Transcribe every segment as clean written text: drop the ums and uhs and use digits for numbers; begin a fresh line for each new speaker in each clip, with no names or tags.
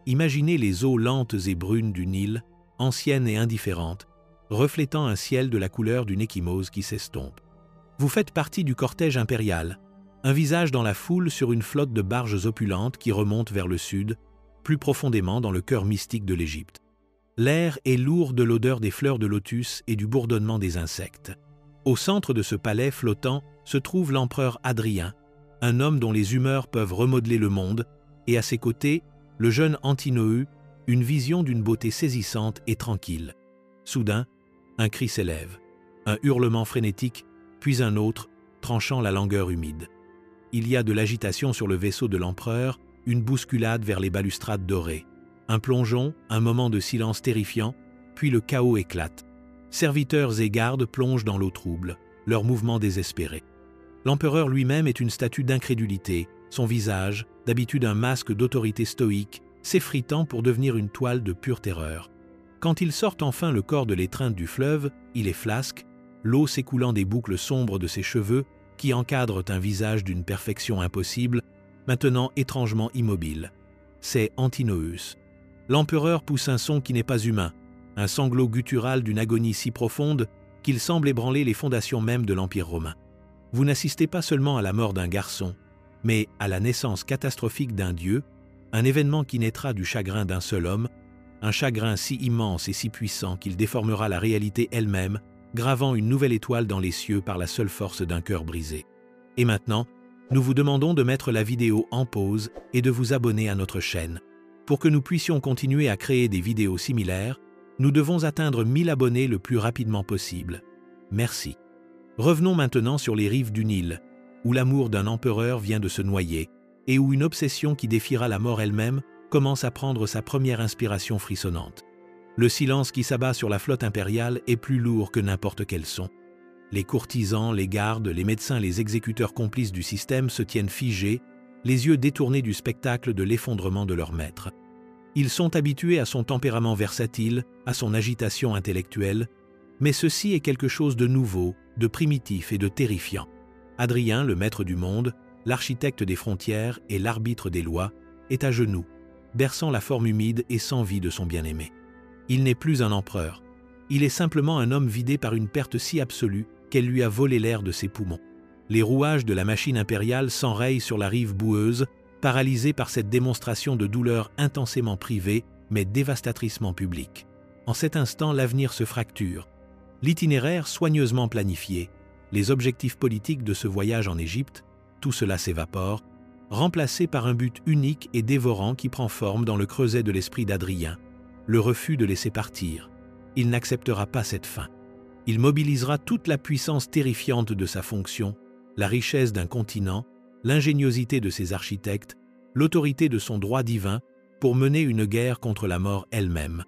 Imaginez les eaux lentes et brunes du Nil, anciennes et indifférentes, reflétant un ciel de la couleur d'une ecchymose qui s'estompe. Vous faites partie du cortège impérial, un visage dans la foule sur une flotte de barges opulentes qui remontent vers le sud, plus profondément dans le cœur mystique de l'Égypte. L'air est lourd de l'odeur des fleurs de lotus et du bourdonnement des insectes. Au centre de ce palais flottant se trouve l'empereur Hadrien, un homme dont les humeurs peuvent remodeler le monde, et à ses côtés, le jeune Antinoü, une vision d'une beauté saisissante et tranquille. Soudain, un cri s'élève, un hurlement frénétique, puis un autre, tranchant la langueur humide. Il y a de l'agitation sur le vaisseau de l'empereur, une bousculade vers les balustrades dorées. Un plongeon, un moment de silence terrifiant, puis le chaos éclate. Serviteurs et gardes plongent dans l'eau trouble, leurs mouvements désespérés. L'empereur lui-même est une statue d'incrédulité, son visage, d'habitude un masque d'autorité stoïque, s'effritant pour devenir une toile de pure terreur. Quand il sort enfin le corps de l'étreinte du fleuve, il est flasque, l'eau s'écoulant des boucles sombres de ses cheveux qui encadrent un visage d'une perfection impossible, maintenant étrangement immobile. C'est Antinoüs. L'empereur pousse un son qui n'est pas humain, un sanglot guttural d'une agonie si profonde qu'il semble ébranler les fondations mêmes de l'Empire romain. Vous n'assistez pas seulement à la mort d'un garçon, mais à la naissance catastrophique d'un dieu, un événement qui naîtra du chagrin d'un seul homme, un chagrin si immense et si puissant qu'il déformera la réalité elle-même, gravant une nouvelle étoile dans les cieux par la seule force d'un cœur brisé. Et maintenant, nous vous demandons de mettre la vidéo en pause et de vous abonner à notre chaîne. Pour que nous puissions continuer à créer des vidéos similaires, nous devons atteindre 1000 abonnés le plus rapidement possible. Merci. Revenons maintenant sur les rives du Nil, où l'amour d'un empereur vient de se noyer, et où une obsession qui défiera la mort elle-même commence à prendre sa première inspiration frissonnante. Le silence qui s'abat sur la flotte impériale est plus lourd que n'importe quel son. Les courtisans, les gardes, les médecins, les exécuteurs complices du système se tiennent figés, les yeux détournés du spectacle de l'effondrement de leur maître. Ils sont habitués à son tempérament versatile, à son agitation intellectuelle, mais ceci est quelque chose de nouveau, de primitif et de terrifiant. Hadrien, le maître du monde, l'architecte des frontières et l'arbitre des lois, est à genoux, berçant la forme humide et sans vie de son bien-aimé. Il n'est plus un empereur. Il est simplement un homme vidé par une perte si absolue qu'elle lui a volé l'air de ses poumons. Les rouages de la machine impériale s'enrayent sur la rive boueuse, paralysés par cette démonstration de douleur intensément privée, mais dévastatricement publique. En cet instant, l'avenir se fracture. L'itinéraire soigneusement planifié, les objectifs politiques de ce voyage en Égypte, tout cela s'évapore, remplacé par un but unique et dévorant qui prend forme dans le creuset de l'esprit d'Hadrien, le refus de laisser partir. Il n'acceptera pas cette fin. Il mobilisera toute la puissance terrifiante de sa fonction, la richesse d'un continent, l'ingéniosité de ses architectes, l'autorité de son droit divin pour mener une guerre contre la mort elle-même.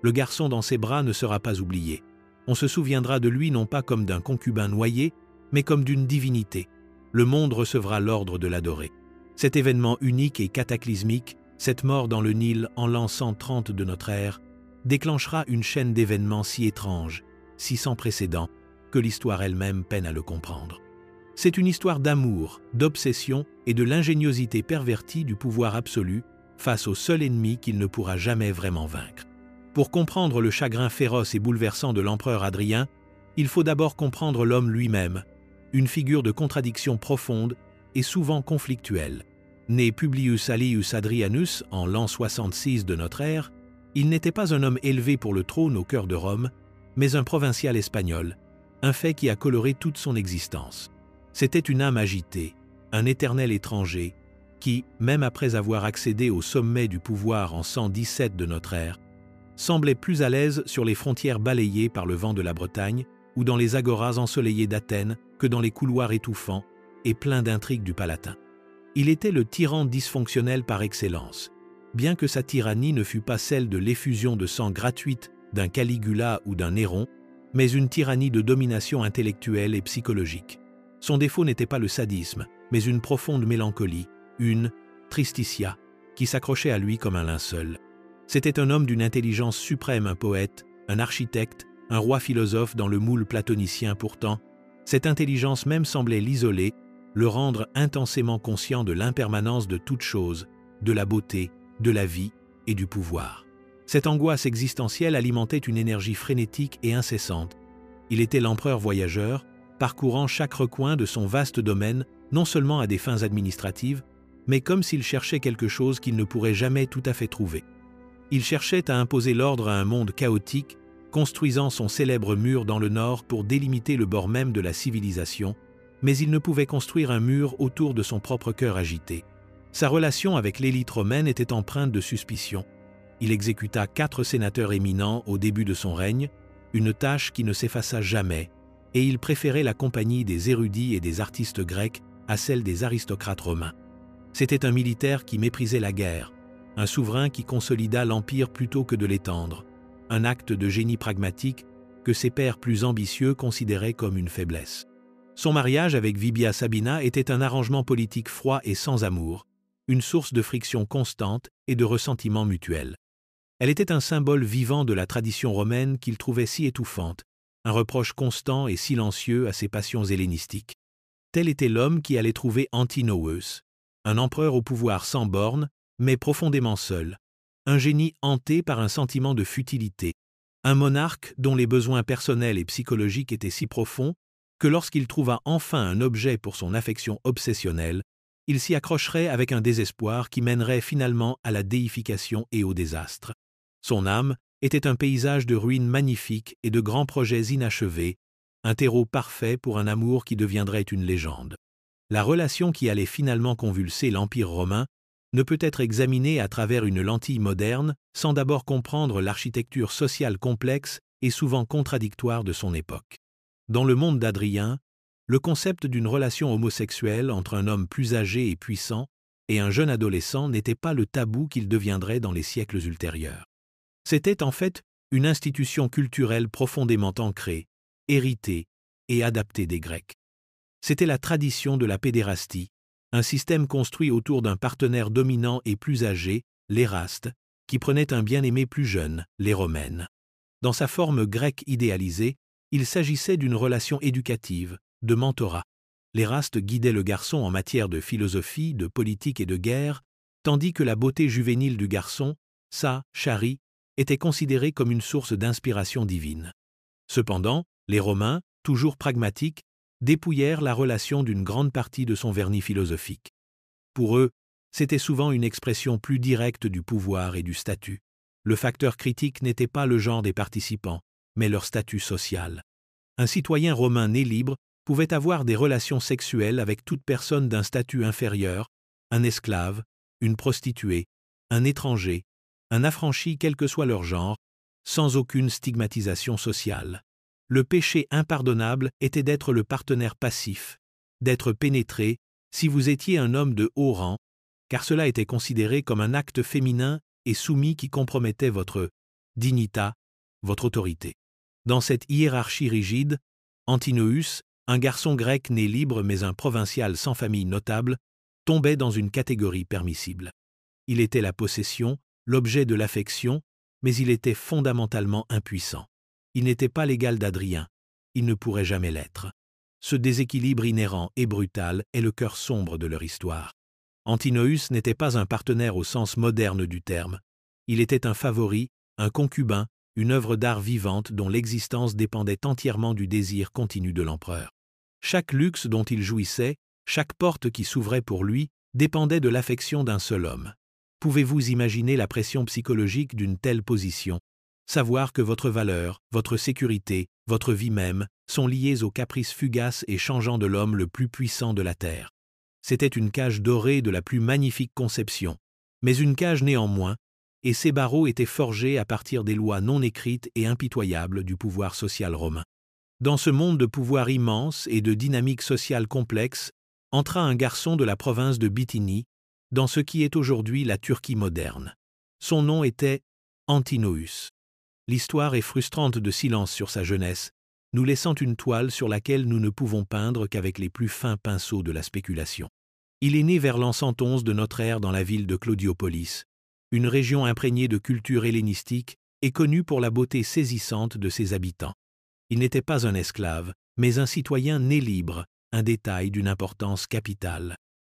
Le garçon dans ses bras ne sera pas oublié. On se souviendra de lui non pas comme d'un concubin noyé, mais comme d'une divinité. Le monde recevra l'ordre de l'adorer. Cet événement unique et cataclysmique, cette mort dans le Nil en l'an 130 de notre ère, déclenchera une chaîne d'événements si étranges, si sans précédent, que l'histoire elle-même peine à le comprendre. C'est une histoire d'amour, d'obsession et de l'ingéniosité pervertie du pouvoir absolu face au seul ennemi qu'il ne pourra jamais vraiment vaincre. Pour comprendre le chagrin féroce et bouleversant de l'empereur Hadrien, il faut d'abord comprendre l'homme lui-même, une figure de contradiction profonde et souvent conflictuelle. Né Publius Allius Hadrianus en l'an 66 de notre ère, il n'était pas un homme élevé pour le trône au cœur de Rome, mais un provincial espagnol, un fait qui a coloré toute son existence. C'était une âme agitée, un éternel étranger, qui, même après avoir accédé au sommet du pouvoir en 117 de notre ère, semblait plus à l'aise sur les frontières balayées par le vent de la Bretagne ou dans les agoras ensoleillées d'Athènes que dans les couloirs étouffants et pleins d'intrigues du Palatin. Il était le tyran dysfonctionnel par excellence, bien que sa tyrannie ne fût pas celle de l'effusion de sang gratuite d'un Caligula ou d'un Néron, mais une tyrannie de domination intellectuelle et psychologique. Son défaut n'était pas le sadisme, mais une profonde mélancolie, une tristitia, qui s'accrochait à lui comme un linceul. C'était un homme d'une intelligence suprême, un poète, un architecte, un roi philosophe dans le moule platonicien pourtant. Cette intelligence même semblait l'isoler, le rendre intensément conscient de l'impermanence de toute chose, de la beauté, de la vie et du pouvoir. Cette angoisse existentielle alimentait une énergie frénétique et incessante. Il était l'empereur voyageur, parcourant chaque recoin de son vaste domaine, non seulement à des fins administratives, mais comme s'il cherchait quelque chose qu'il ne pourrait jamais tout à fait trouver. Il cherchait à imposer l'ordre à un monde chaotique, construisant son célèbre mur dans le nord pour délimiter le bord même de la civilisation, mais il ne pouvait construire un mur autour de son propre cœur agité. Sa relation avec l'élite romaine était empreinte de suspicion. Il exécuta 4 sénateurs éminents au début de son règne, une tâche qui ne s'effaça jamais, et il préférait la compagnie des érudits et des artistes grecs à celle des aristocrates romains. C'était un militaire qui méprisait la guerre, un souverain qui consolida l'empire plutôt que de l'étendre, un acte de génie pragmatique que ses pairs plus ambitieux considéraient comme une faiblesse. Son mariage avec Vibia Sabina était un arrangement politique froid et sans amour, une source de friction constante et de ressentiment mutuel. Elle était un symbole vivant de la tradition romaine qu'il trouvait si étouffante, un reproche constant et silencieux à ses passions hellénistiques. Tel était l'homme qui allait trouver Antinous, un empereur au pouvoir sans bornes, mais profondément seul, un génie hanté par un sentiment de futilité, un monarque dont les besoins personnels et psychologiques étaient si profonds que lorsqu'il trouva enfin un objet pour son affection obsessionnelle, il s'y accrocherait avec un désespoir qui mènerait finalement à la déification et au désastre. Son âme était un paysage de ruines magnifiques et de grands projets inachevés, un terreau parfait pour un amour qui deviendrait une légende. La relation qui allait finalement convulser l'Empire romain ne peut être examinée à travers une lentille moderne sans d'abord comprendre l'architecture sociale complexe et souvent contradictoire de son époque. Dans le monde d'Adrien, le concept d'une relation homosexuelle entre un homme plus âgé et puissant et un jeune adolescent n'était pas le tabou qu'il deviendrait dans les siècles ultérieurs. C'était en fait une institution culturelle profondément ancrée, héritée et adaptée des Grecs. C'était la tradition de la pédérastie, un système construit autour d'un partenaire dominant et plus âgé, l'éraste, qui prenait un bien-aimé plus jeune, l'éromène. Dans sa forme grecque idéalisée, il s'agissait d'une relation éducative, de mentorat. L'éraste guidait le garçon en matière de philosophie, de politique et de guerre, tandis que la beauté juvénile du garçon, sa charie, était considérée comme une source d'inspiration divine. Cependant, les Romains, toujours pragmatiques, dépouillèrent la relation d'une grande partie de son vernis philosophique. Pour eux, c'était souvent une expression plus directe du pouvoir et du statut. Le facteur critique n'était pas le genre des participants, mais leur statut social. Un citoyen romain né libre pouvait avoir des relations sexuelles avec toute personne d'un statut inférieur, un esclave, une prostituée, un étranger, un affranchi quel que soit leur genre, sans aucune stigmatisation sociale. Le péché impardonnable était d'être le partenaire passif, d'être pénétré si vous étiez un homme de haut rang, car cela était considéré comme un acte féminin et soumis qui compromettait votre dignita, votre autorité. Dans cette hiérarchie rigide, Antinous, un garçon grec né libre mais un provincial sans famille notable, tombait dans une catégorie permissible. Il était la possession, l'objet de l'affection, mais il était fondamentalement impuissant. Il n'était pas l'égal d'Adrien, il ne pourrait jamais l'être. Ce déséquilibre inhérent et brutal est le cœur sombre de leur histoire. Antinous n'était pas un partenaire au sens moderne du terme. Il était un favori, un concubin, une œuvre d'art vivante dont l'existence dépendait entièrement du désir continu de l'empereur. Chaque luxe dont il jouissait, chaque porte qui s'ouvrait pour lui, dépendait de l'affection d'un seul homme. Pouvez-vous imaginer la pression psychologique d'une telle position? Savoir que votre valeur, votre sécurité, votre vie même sont liées aux caprices fugaces et changeants de l'homme le plus puissant de la terre. C'était une cage dorée de la plus magnifique conception, mais une cage néanmoins, et ses barreaux étaient forgés à partir des lois non écrites et impitoyables du pouvoir social romain. Dans ce monde de pouvoir immense et de dynamique sociale complexe, entra un garçon de la province de Bithynie, dans ce qui est aujourd'hui la Turquie moderne. Son nom était Antinous. L'histoire est frustrante de silence sur sa jeunesse, nous laissant une toile sur laquelle nous ne pouvons peindre qu'avec les plus fins pinceaux de la spéculation. Il est né vers l'an 111 de notre ère dans la ville de Claudiopolis, une région imprégnée de culture hellénistique et connue pour la beauté saisissante de ses habitants. Il n'était pas un esclave, mais un citoyen né libre, un détail d'une importance capitale.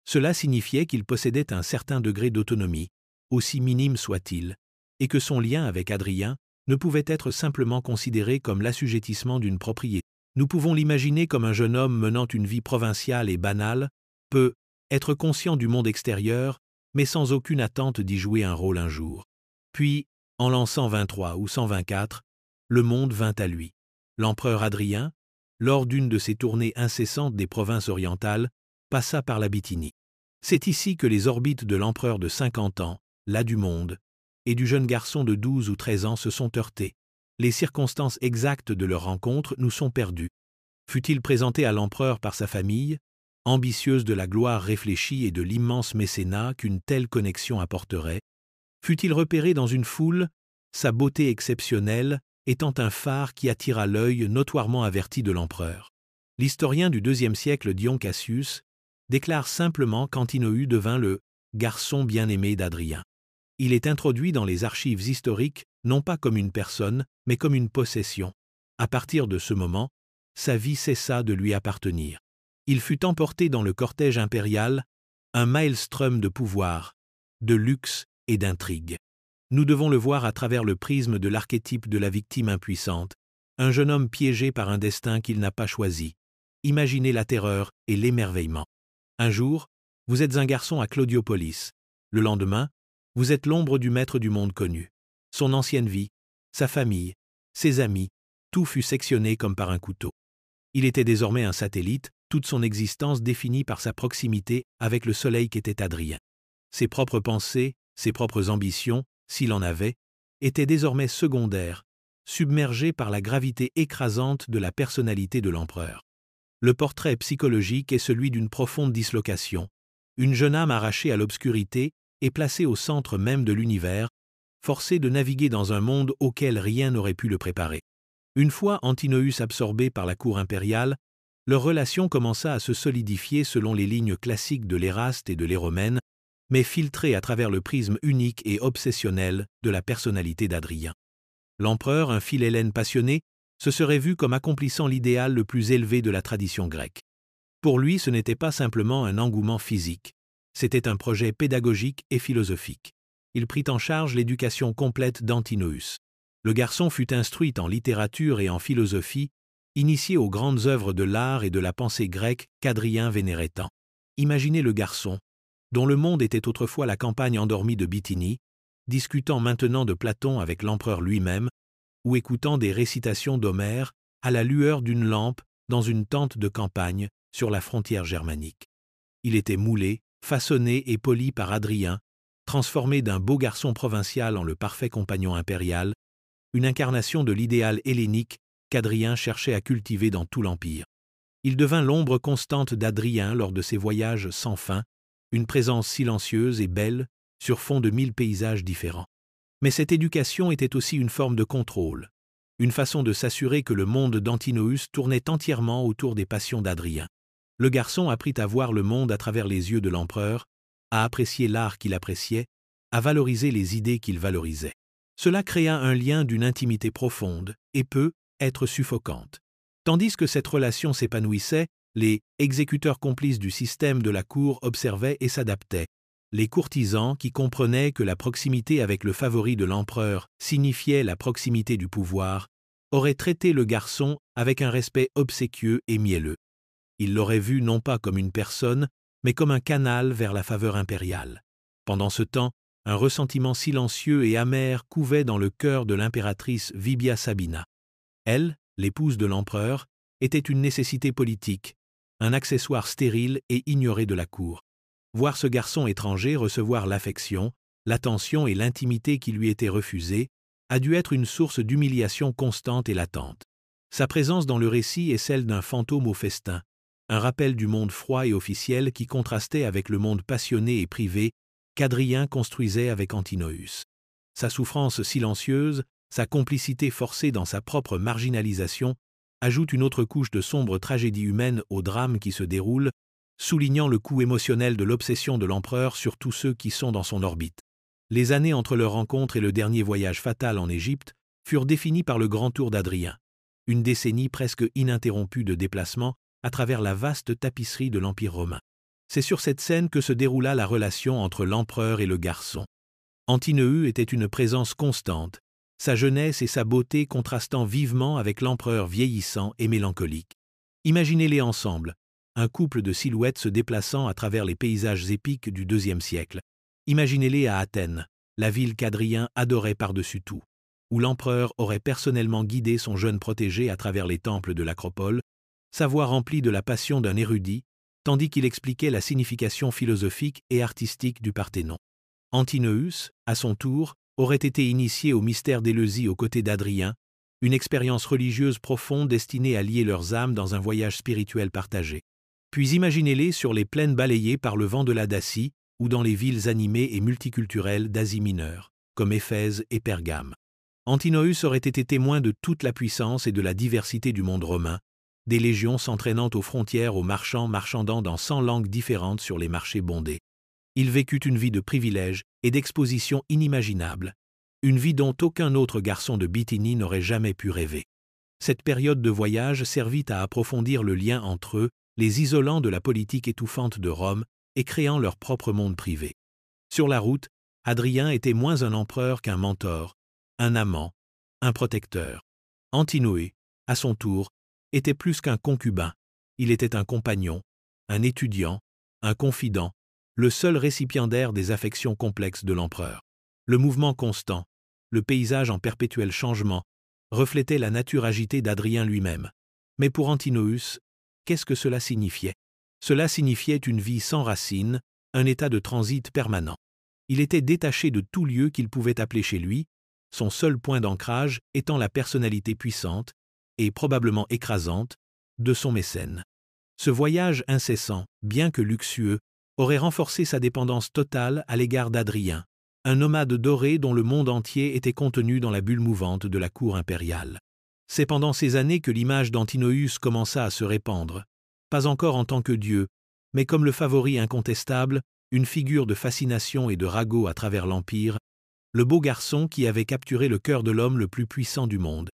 Cela signifiait qu'il possédait un certain degré d'autonomie, aussi minime soit-il, et que son lien avec Adrien ne pouvait être simplement considéré comme l'assujettissement d'une propriété. Nous pouvons l'imaginer comme un jeune homme menant une vie provinciale et banale, peut être conscient du monde extérieur, mais sans aucune attente d'y jouer un rôle un jour. Puis, en l'an 123 ou 124, le monde vint à lui. L'empereur Adrien, lors d'une de ses tournées incessantes des provinces orientales, passa par la Bithynie. C'est ici que les orbites de l'empereur de 50 ans, là du monde, et du jeune garçon de 12 ou 13 ans se sont heurtées. Les circonstances exactes de leur rencontre nous sont perdues. Fut-il présenté à l'empereur par sa famille, ambitieuse de la gloire réfléchie et de l'immense mécénat qu'une telle connexion apporterait? Fut-il repéré dans une foule, sa beauté exceptionnelle étant un phare qui attira l'œil notoirement averti de l'empereur? L'historien du IIe siècle Dion Cassius déclare simplement qu'Antinoüs devint le « garçon bien-aimé d'Adrien ». Il est introduit dans les archives historiques non pas comme une personne, mais comme une possession. À partir de ce moment, sa vie cessa de lui appartenir. Il fut emporté dans le cortège impérial, un maelstrom de pouvoir, de luxe et d'intrigue. Nous devons le voir à travers le prisme de l'archétype de la victime impuissante, un jeune homme piégé par un destin qu'il n'a pas choisi. Imaginez la terreur et l'émerveillement. Un jour, vous êtes un garçon à Claudiopolis. Le lendemain, vous êtes l'ombre du maître du monde connu. Son ancienne vie, sa famille, ses amis, tout fut sectionné comme par un couteau. Il était désormais un satellite, toute son existence définie par sa proximité avec le soleil qu'était Adrien. Ses propres pensées, ses propres ambitions, s'il en avait, étaient désormais secondaires, submergées par la gravité écrasante de la personnalité de l'empereur. Le portrait psychologique est celui d'une profonde dislocation, une jeune âme arrachée à l'obscurité et placée au centre même de l'univers, forcée de naviguer dans un monde auquel rien n'aurait pu le préparer. Une fois Antinoüs absorbé par la cour impériale, leur relation commença à se solidifier selon les lignes classiques de l'Éraste et de l'Éromène, mais filtrée à travers le prisme unique et obsessionnel de la personnalité d'Adrien. L'empereur, un philhellène passionné, se serait vu comme accomplissant l'idéal le plus élevé de la tradition grecque. Pour lui, ce n'était pas simplement un engouement physique, c'était un projet pédagogique et philosophique. Il prit en charge l'éducation complète d'Antinoüs. Le garçon fut instruit en littérature et en philosophie, initié aux grandes œuvres de l'art et de la pensée grecque qu'Adrien vénérait tant. Imaginez le garçon, dont le monde était autrefois la campagne endormie de Bithynie, discutant maintenant de Platon avec l'empereur lui-même, ou écoutant des récitations d'Homère à la lueur d'une lampe dans une tente de campagne sur la frontière germanique. Il était moulé, façonné et poli par Adrien, transformé d'un beau garçon provincial en le parfait compagnon impérial, une incarnation de l'idéal hellénique qu'Adrien cherchait à cultiver dans tout l'Empire. Il devint l'ombre constante d'Adrien lors de ses voyages sans fin, une présence silencieuse et belle sur fond de 1000 paysages différents. Mais cette éducation était aussi une forme de contrôle, une façon de s'assurer que le monde d'Antinoüs tournait entièrement autour des passions d'Adrien. Le garçon apprit à voir le monde à travers les yeux de l'empereur, à apprécier l'art qu'il appréciait, à valoriser les idées qu'il valorisait. Cela créa un lien d'une intimité profonde et peut être suffocante. Tandis que cette relation s'épanouissait, les exécuteurs complices du système de la cour observaient et s'adaptaient. Les courtisans, qui comprenaient que la proximité avec le favori de l'empereur signifiait la proximité du pouvoir, auraient traité le garçon avec un respect obséquieux et mielleux. Ils l'auraient vu non pas comme une personne, mais comme un canal vers la faveur impériale. Pendant ce temps, un ressentiment silencieux et amer couvait dans le cœur de l'impératrice Vibia Sabina. Elle, l'épouse de l'empereur, était une nécessité politique, un accessoire stérile et ignoré de la cour. Voir ce garçon étranger recevoir l'affection, l'attention et l'intimité qui lui étaient refusées a dû être une source d'humiliation constante et latente. Sa présence dans le récit est celle d'un fantôme au festin, un rappel du monde froid et officiel qui contrastait avec le monde passionné et privé qu'Adrien construisait avec Antinoüs. Sa souffrance silencieuse, sa complicité forcée dans sa propre marginalisation, ajoute une autre couche de sombre tragédie humaine au drame qui se déroule, soulignant le coût émotionnel de l'obsession de l'empereur sur tous ceux qui sont dans son orbite. Les années entre leur rencontre et le dernier voyage fatal en Égypte furent définies par le grand tour d'Adrien, une décennie presque ininterrompue de déplacements à travers la vaste tapisserie de l'Empire romain. C'est sur cette scène que se déroula la relation entre l'empereur et le garçon. Antinous était une présence constante, sa jeunesse et sa beauté contrastant vivement avec l'empereur vieillissant et mélancolique. Imaginez-les ensemble, un couple de silhouettes se déplaçant à travers les paysages épiques du IIe siècle. Imaginez-les à Athènes, la ville qu'Adrien adorait par-dessus tout, où l'empereur aurait personnellement guidé son jeune protégé à travers les temples de l'Acropole, sa voix remplie de la passion d'un érudit, tandis qu'il expliquait la signification philosophique et artistique du Parthénon. Antinous, à son tour, aurait été initié au mystère d'Éleusis aux côtés d'Adrien, une expérience religieuse profonde destinée à lier leurs âmes dans un voyage spirituel partagé. Puis imaginez-les sur les plaines balayées par le vent de la Dacie ou dans les villes animées et multiculturelles d'Asie mineure, comme Éphèse et Pergame. Antinous aurait été témoin de toute la puissance et de la diversité du monde romain, des légions s'entraînant aux frontières aux marchands marchandant dans 100 langues différentes sur les marchés bondés. Il vécut une vie de privilèges et d'exposition inimaginable, une vie dont aucun autre garçon de Bithynie n'aurait jamais pu rêver. Cette période de voyage servit à approfondir le lien entre eux, les isolant de la politique étouffante de Rome et créant leur propre monde privé. Sur la route, Adrien était moins un empereur qu'un mentor, un amant, un protecteur. Antinous, à son tour, était plus qu'un concubin, il était un compagnon, un étudiant, un confident, le seul récipiendaire des affections complexes de l'empereur. Le mouvement constant, le paysage en perpétuel changement, reflétait la nature agitée d'Adrien lui-même. Mais pour Antinous, qu'est-ce que cela signifiait? Cela signifiait une vie sans racines, un état de transit permanent. Il était détaché de tout lieu qu'il pouvait appeler chez lui, son seul point d'ancrage étant la personnalité puissante, et probablement écrasante, de son mécène. Ce voyage incessant, bien que luxueux, aurait renforcé sa dépendance totale à l'égard d'Adrien, un nomade doré dont le monde entier était contenu dans la bulle mouvante de la cour impériale. C'est pendant ces années que l'image d'Antinous commença à se répandre, pas encore en tant que dieu, mais comme le favori incontestable, une figure de fascination et de ragot à travers l'Empire, le beau garçon qui avait capturé le cœur de l'homme le plus puissant du monde.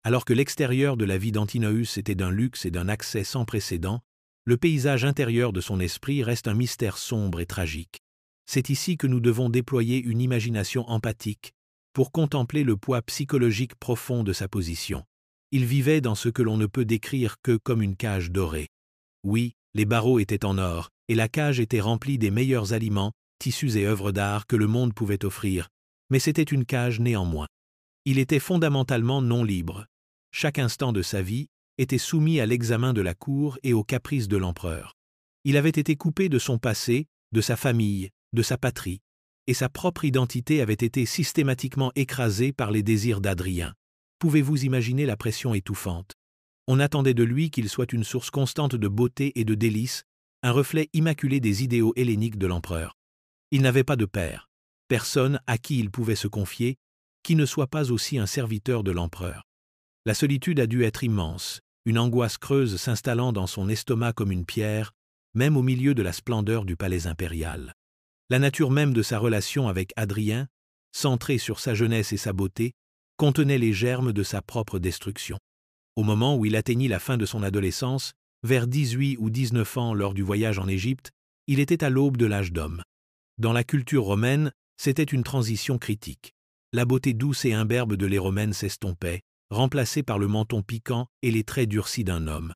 Alors que l'extérieur de la vie d'Antinous était d'un luxe et d'un accès sans précédent, le paysage intérieur de son esprit reste un mystère sombre et tragique. C'est ici que nous devons déployer une imagination empathique pour contempler le poids psychologique profond de sa position. Il vivait dans ce que l'on ne peut décrire que comme une cage dorée. Oui, les barreaux étaient en or, et la cage était remplie des meilleurs aliments, tissus et œuvres d'art que le monde pouvait offrir, mais c'était une cage néanmoins. Il était fondamentalement non libre. Chaque instant de sa vie était soumis à l'examen de la cour et aux caprices de l'empereur. Il avait été coupé de son passé, de sa famille, de sa patrie, et sa propre identité avait été systématiquement écrasée par les désirs d'Adrien. Pouvez-vous imaginer la pression étouffante? On attendait de lui qu'il soit une source constante de beauté et de délices, un reflet immaculé des idéaux helléniques de l'empereur. Il n'avait pas de père, personne à qui il pouvait se confier, qui ne soit pas aussi un serviteur de l'empereur. La solitude a dû être immense, une angoisse creuse s'installant dans son estomac comme une pierre, même au milieu de la splendeur du palais impérial. La nature même de sa relation avec Adrien, centrée sur sa jeunesse et sa beauté, contenait les germes de sa propre destruction. Au moment où il atteignit la fin de son adolescence, vers 18 ou 19 ans lors du voyage en Égypte, il était à l'aube de l'âge d'homme. Dans la culture romaine, c'était une transition critique. La beauté douce et imberbe de l'Héromène s'estompait, remplacée par le menton piquant et les traits durcis d'un homme.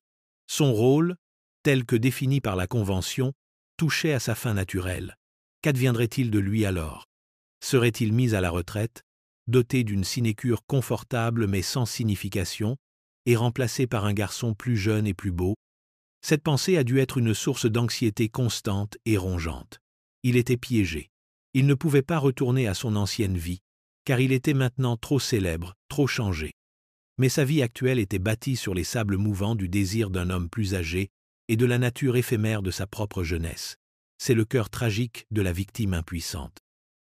Son rôle, tel que défini par la Convention, touchait à sa fin naturelle. Qu'adviendrait-il de lui alors? Serait-il mis à la retraite, doté d'une sinécure confortable mais sans signification, et remplacé par un garçon plus jeune et plus beau? Cette pensée a dû être une source d'anxiété constante et rongeante. Il était piégé. Il ne pouvait pas retourner à son ancienne vie, car il était maintenant trop célèbre, trop changé. Mais sa vie actuelle était bâtie sur les sables mouvants du désir d'un homme plus âgé et de la nature éphémère de sa propre jeunesse. C'est le cœur tragique de la victime impuissante.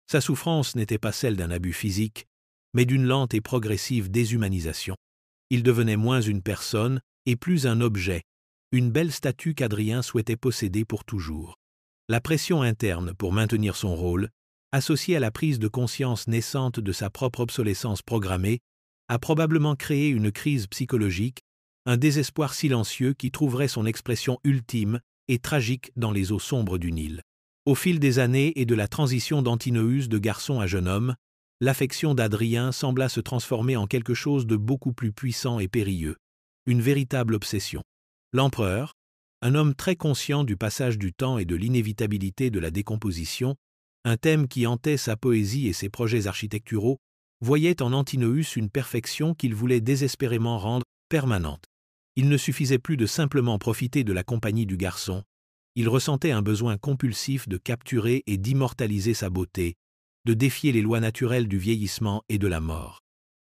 Sa souffrance n'était pas celle d'un abus physique, mais d'une lente et progressive déshumanisation. Il devenait moins une personne et plus un objet, une belle statue qu'Adrien souhaitait posséder pour toujours. La pression interne pour maintenir son rôle, associée à la prise de conscience naissante de sa propre obsolescence programmée, a probablement créé une crise psychologique, un désespoir silencieux qui trouverait son expression ultime et tragique dans les eaux sombres du Nil. Au fil des années et de la transition d'Antinoüs de garçon à jeune homme, l'affection d'Adrien sembla se transformer en quelque chose de beaucoup plus puissant et périlleux, une véritable obsession. L'empereur, un homme très conscient du passage du temps et de l'inévitabilité de la décomposition, un thème qui hantait sa poésie et ses projets architecturaux, voyait en Antinoüs une perfection qu'il voulait désespérément rendre permanente. Il ne suffisait plus de simplement profiter de la compagnie du garçon, il ressentait un besoin compulsif de capturer et d'immortaliser sa beauté, de défier les lois naturelles du vieillissement et de la mort.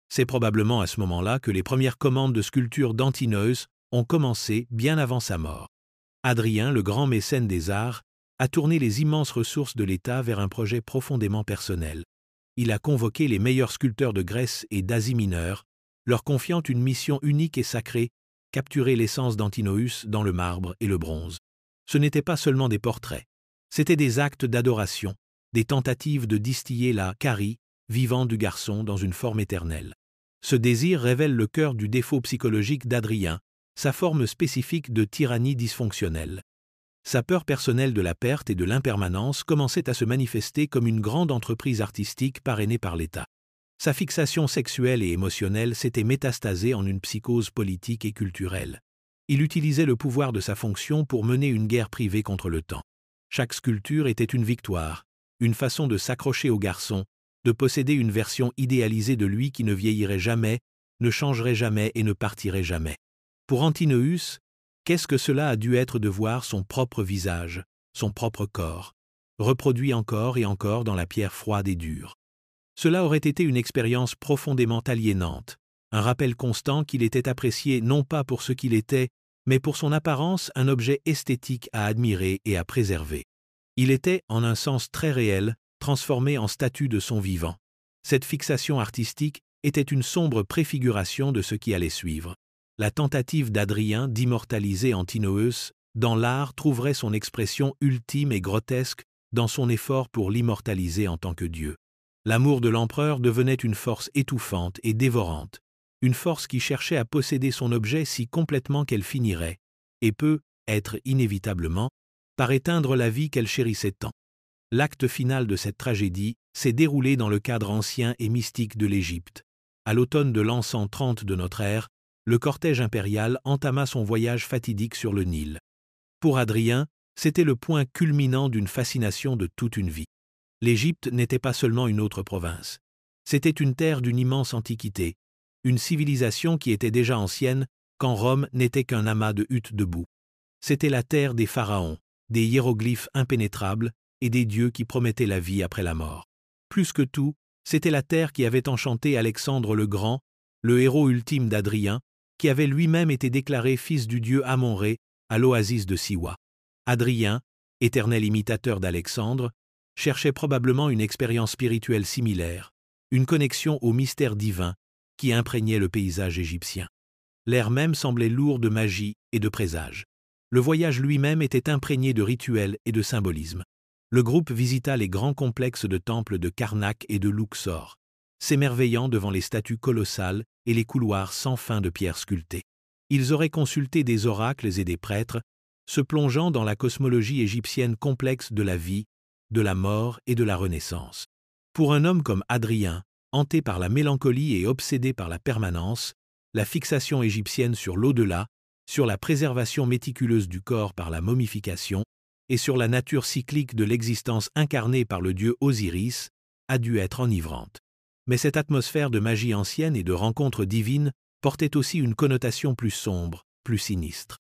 C'est probablement à ce moment-là que les premières commandes de sculpture d'Antinoüs ont commencé bien avant sa mort. Adrien, le grand mécène des arts, a tourné les immenses ressources de l'État vers un projet profondément personnel. Il a convoqué les meilleurs sculpteurs de Grèce et d'Asie mineure, leur confiant une mission unique et sacrée, capturer l'essence d'Antinoüs dans le marbre et le bronze. Ce n'étaient pas seulement des portraits, c'étaient des actes d'adoration, des tentatives de distiller la charie vivante du garçon dans une forme éternelle. Ce désir révèle le cœur du défaut psychologique d'Adrien, sa forme spécifique de tyrannie dysfonctionnelle. Sa peur personnelle de la perte et de l'impermanence commençait à se manifester comme une grande entreprise artistique parrainée par l'État. Sa fixation sexuelle et émotionnelle s'était métastasée en une psychose politique et culturelle. Il utilisait le pouvoir de sa fonction pour mener une guerre privée contre le temps. Chaque sculpture était une victoire, une façon de s'accrocher au garçon, de posséder une version idéalisée de lui qui ne vieillirait jamais, ne changerait jamais et ne partirait jamais. Pour Antinoüs, qu'est-ce que cela a dû être de voir son propre visage, son propre corps, reproduit encore et encore dans la pierre froide et dure. Cela aurait été une expérience profondément aliénante, un rappel constant qu'il était apprécié non pas pour ce qu'il était, mais pour son apparence un objet esthétique à admirer et à préserver. Il était, en un sens très réel, transformé en statue de son vivant. Cette fixation artistique était une sombre préfiguration de ce qui allait suivre. La tentative d'Adrien d'immortaliser Antinoüs dans l'art trouverait son expression ultime et grotesque dans son effort pour l'immortaliser en tant que Dieu. L'amour de l'empereur devenait une force étouffante et dévorante, une force qui cherchait à posséder son objet si complètement qu'elle finirait, et peut être inévitablement, par éteindre la vie qu'elle chérissait tant. L'acte final de cette tragédie s'est déroulé dans le cadre ancien et mystique de l'Égypte. À l'automne de l'an 130 de notre ère, le cortège impérial entama son voyage fatidique sur le Nil. Pour Adrien, c'était le point culminant d'une fascination de toute une vie. L'Égypte n'était pas seulement une autre province. C'était une terre d'une immense antiquité, une civilisation qui était déjà ancienne quand Rome n'était qu'un amas de huttes de boue. C'était la terre des pharaons, des hiéroglyphes impénétrables et des dieux qui promettaient la vie après la mort. Plus que tout, c'était la terre qui avait enchanté Alexandre le Grand, le héros ultime d'Adrien, qui avait lui-même été déclaré fils du dieu Amon-Ré à l'oasis de Siwa. Adrien, éternel imitateur d'Alexandre, cherchait probablement une expérience spirituelle similaire, une connexion au mystère divin qui imprégnait le paysage égyptien. L'air même semblait lourd de magie et de présages. Le voyage lui-même était imprégné de rituels et de symbolisme. Le groupe visita les grands complexes de temples de Karnak et de Luxor, s'émerveillant devant les statues colossales et les couloirs sans fin de pierres sculptées. Ils auraient consulté des oracles et des prêtres, se plongeant dans la cosmologie égyptienne complexe de la vie, de la mort et de la renaissance. Pour un homme comme Adrien, hanté par la mélancolie et obsédé par la permanence, la fixation égyptienne sur l'au-delà, sur la préservation méticuleuse du corps par la momification et sur la nature cyclique de l'existence incarnée par le dieu Osiris, a dû être enivrante. Mais cette atmosphère de magie ancienne et de rencontres divines portait aussi une connotation plus sombre, plus sinistre.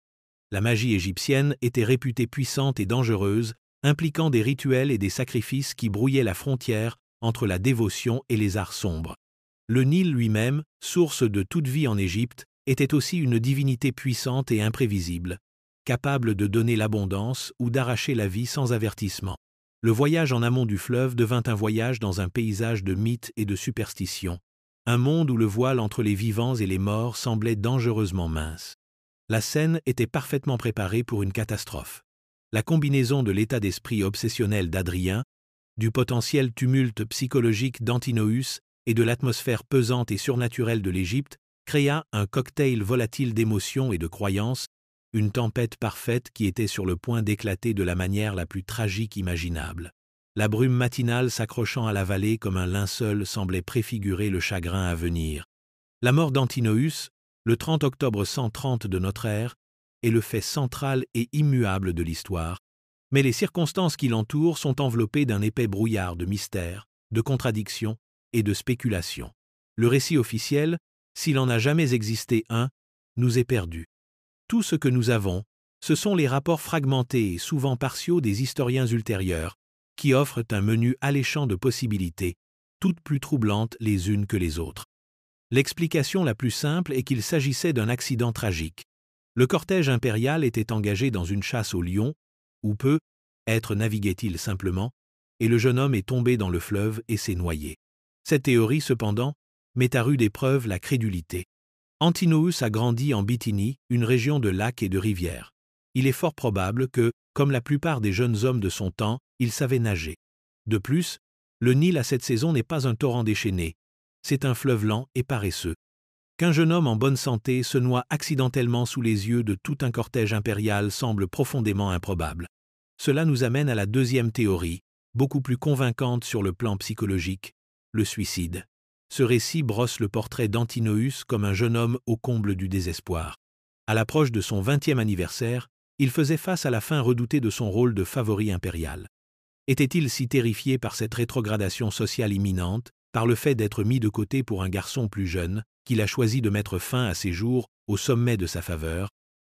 La magie égyptienne était réputée puissante et dangereuse, impliquant des rituels et des sacrifices qui brouillaient la frontière entre la dévotion et les arts sombres. Le Nil lui-même, source de toute vie en Égypte, était aussi une divinité puissante et imprévisible, capable de donner l'abondance ou d'arracher la vie sans avertissement. Le voyage en amont du fleuve devint un voyage dans un paysage de mythes et de superstitions, un monde où le voile entre les vivants et les morts semblait dangereusement mince. La scène était parfaitement préparée pour une catastrophe. La combinaison de l'état d'esprit obsessionnel d'Adrien, du potentiel tumulte psychologique d'Antinoüs et de l'atmosphère pesante et surnaturelle de l'Égypte créa un cocktail volatile d'émotions et de croyances, une tempête parfaite qui était sur le point d'éclater de la manière la plus tragique imaginable. La brume matinale s'accrochant à la vallée comme un linceul semblait préfigurer le chagrin à venir. La mort d'Antinoüs, le 30 octobre 130 de notre ère, est le fait central et immuable de l'histoire, mais les circonstances qui l'entourent sont enveloppées d'un épais brouillard de mystères, de contradictions et de spéculations. Le récit officiel, s'il en a jamais existé un, nous est perdu. Tout ce que nous avons, ce sont les rapports fragmentés et souvent partiaux des historiens ultérieurs, qui offrent un menu alléchant de possibilités, toutes plus troublantes les unes que les autres. L'explication la plus simple est qu'il s'agissait d'un accident tragique. Le cortège impérial était engagé dans une chasse au lion, ou peut-être naviguait-il simplement, et le jeune homme est tombé dans le fleuve et s'est noyé. Cette théorie, cependant, met à rude épreuve la crédulité. Antinoüs a grandi en Bithynie, une région de lacs et de rivières. Il est fort probable que, comme la plupart des jeunes hommes de son temps, il savait nager. De plus, le Nil à cette saison n'est pas un torrent déchaîné, c'est un fleuve lent et paresseux. Qu'un jeune homme en bonne santé se noie accidentellement sous les yeux de tout un cortège impérial semble profondément improbable. Cela nous amène à la deuxième théorie, beaucoup plus convaincante sur le plan psychologique, le suicide. Ce récit brosse le portrait d'Antinoüs comme un jeune homme au comble du désespoir. À l'approche de son 20e anniversaire, il faisait face à la fin redoutée de son rôle de favori impérial. Était-il si terrifié par cette rétrogradation sociale imminente, par le fait d'être mis de côté pour un garçon plus jeune, qu'il a choisi de mettre fin à ses jours au sommet de sa faveur,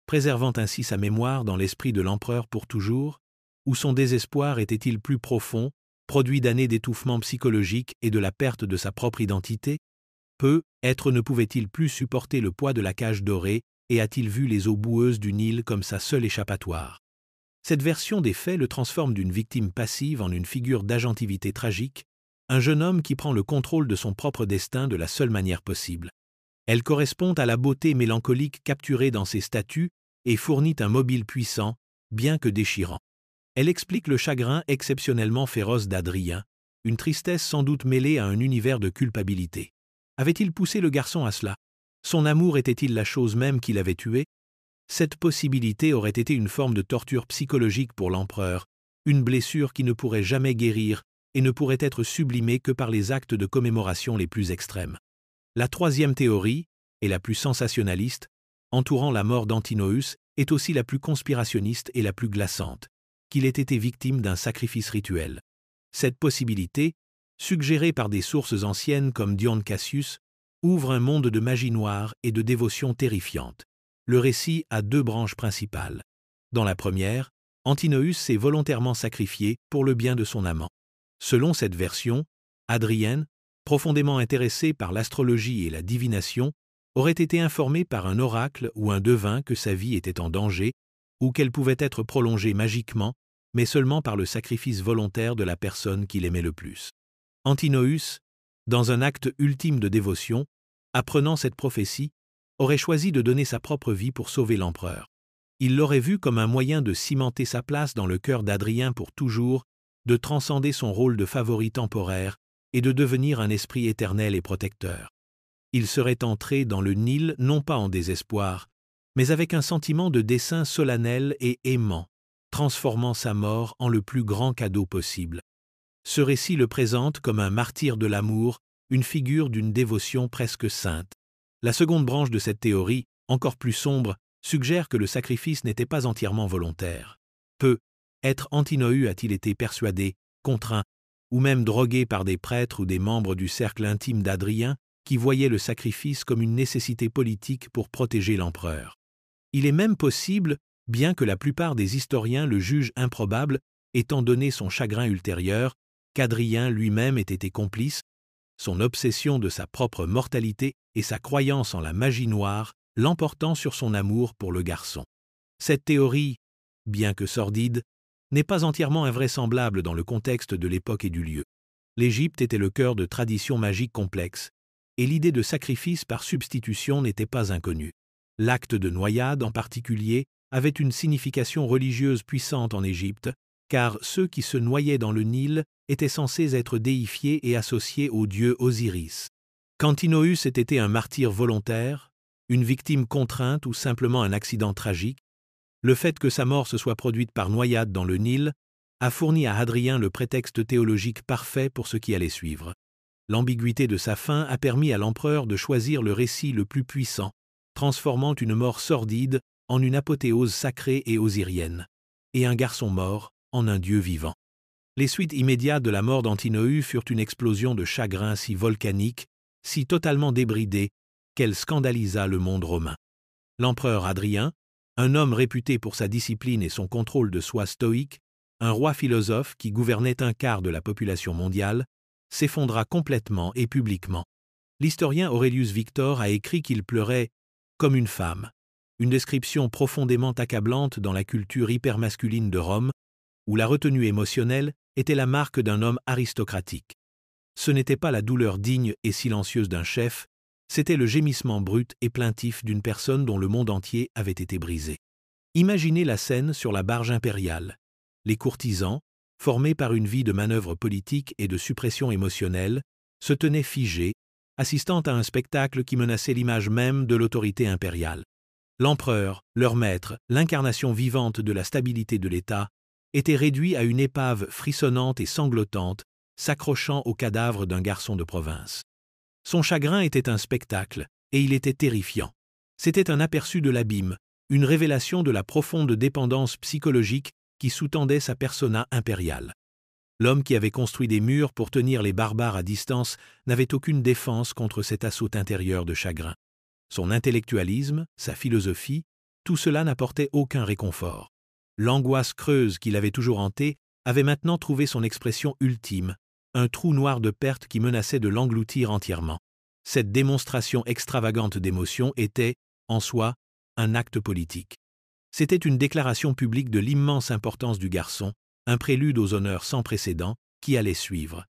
préservant ainsi sa mémoire dans l'esprit de l'empereur pour toujours? Ou son désespoir était-il plus profond, produit d'années d'étouffement psychologique et de la perte de sa propre identité? Peut-être ne pouvait-il plus supporter le poids de la cage dorée et a-t-il vu les eaux boueuses du Nil comme sa seule échappatoire? Cette version des faits le transforme d'une victime passive en une figure d'agentivité tragique, un jeune homme qui prend le contrôle de son propre destin de la seule manière possible. Elle correspond à la beauté mélancolique capturée dans ses statuts et fournit un mobile puissant, bien que déchirant. Elle explique le chagrin exceptionnellement féroce d'Adrien, une tristesse sans doute mêlée à un univers de culpabilité. Avait-il poussé le garçon à cela? Son amour était-il la chose même qui l'avait tué? Cette possibilité aurait été une forme de torture psychologique pour l'empereur, une blessure qui ne pourrait jamais guérir et ne pourrait être sublimée que par les actes de commémoration les plus extrêmes. La troisième théorie, et la plus sensationnaliste, entourant la mort d'Antinoüs, est aussi la plus conspirationniste et la plus glaçante, qu'il ait été victime d'un sacrifice rituel. Cette possibilité, suggérée par des sources anciennes comme Dion Cassius, ouvre un monde de magie noire et de dévotion terrifiante. Le récit a deux branches principales. Dans la première, Antinoüs s'est volontairement sacrifié pour le bien de son amant. Selon cette version, Adrienne, profondément intéressée par l'astrologie et la divination, aurait été informée par un oracle ou un devin que sa vie était en danger ou qu'elle pouvait être prolongée magiquement, mais seulement par le sacrifice volontaire de la personne qu'il aimait le plus. Antinoüs, dans un acte ultime de dévotion, apprenant cette prophétie, aurait choisi de donner sa propre vie pour sauver l'empereur. Il l'aurait vu comme un moyen de cimenter sa place dans le cœur d'Adrien pour toujours, de transcender son rôle de favori temporaire et de devenir un esprit éternel et protecteur. Il serait entré dans le Nil non pas en désespoir, mais avec un sentiment de dessein solennel et aimant, transformant sa mort en le plus grand cadeau possible. Ce récit le présente comme un martyr de l'amour, une figure d'une dévotion presque sainte. La seconde branche de cette théorie, encore plus sombre, suggère que le sacrifice n'était pas entièrement volontaire. Peut-être Antinoüs a-t-il été persuadé, contraint, ou même drogué par des prêtres ou des membres du cercle intime d'Adrien, qui voyaient le sacrifice comme une nécessité politique pour protéger l'empereur. Il est même possible, bien que la plupart des historiens le jugent improbable, étant donné son chagrin ultérieur, qu'Adrien lui-même ait été complice, son obsession de sa propre mortalité et sa croyance en la magie noire l'emportant sur son amour pour le garçon. Cette théorie, bien que sordide, n'est pas entièrement invraisemblable dans le contexte de l'époque et du lieu. L'Égypte était le cœur de traditions magiques complexes, et l'idée de sacrifice par substitution n'était pas inconnue. L'acte de noyade, en particulier, avait une signification religieuse puissante en Égypte, car ceux qui se noyaient dans le Nil étaient censés être déifiés et associés au dieu Osiris. Qu'Antinoüs ait été un martyr volontaire, une victime contrainte ou simplement un accident tragique, Le fait que sa mort se soit produite par noyade dans le Nil a fourni à Hadrien le prétexte théologique parfait pour ce qui allait suivre. L'ambiguïté de sa fin a permis à l'empereur de choisir le récit le plus puissant, transformant une mort sordide en une apothéose sacrée et osirienne, et un garçon mort en un dieu vivant. Les suites immédiates de la mort d'Antinoü furent une explosion de chagrin si volcanique, si totalement débridée, qu'elle scandalisa le monde romain. L'empereur Hadrien, un homme réputé pour sa discipline et son contrôle de soi stoïque, un roi philosophe qui gouvernait un quart de la population mondiale, s'effondra complètement et publiquement. L'historien Aurelius Victor a écrit qu'il pleurait comme une femme, une description profondément accablante dans la culture hypermasculine de Rome, où la retenue émotionnelle était la marque d'un homme aristocratique. Ce n'était pas la douleur digne et silencieuse d'un chef, c'était le gémissement brut et plaintif d'une personne dont le monde entier avait été brisé. Imaginez la scène sur la barge impériale. Les courtisans, formés par une vie de manœuvres politiques et de suppression émotionnelle, se tenaient figés, assistant à un spectacle qui menaçait l'image même de l'autorité impériale. L'empereur, leur maître, l'incarnation vivante de la stabilité de l'État, était réduit à une épave frissonnante et sanglotante, s'accrochant au cadavre d'un garçon de province. Son chagrin était un spectacle, et il était terrifiant. C'était un aperçu de l'abîme, une révélation de la profonde dépendance psychologique qui sous-tendait sa persona impériale. L'homme qui avait construit des murs pour tenir les barbares à distance n'avait aucune défense contre cet assaut intérieur de chagrin. Son intellectualisme, sa philosophie, tout cela n'apportait aucun réconfort. L'angoisse creuse qui l'avait toujours hanté avait maintenant trouvé son expression ultime, un trou noir de perte qui menaçait de l'engloutir entièrement. Cette démonstration extravagante d'émotion était, en soi, un acte politique. C'était une déclaration publique de l'immense importance du garçon, un prélude aux honneurs sans précédent qui allait suivre.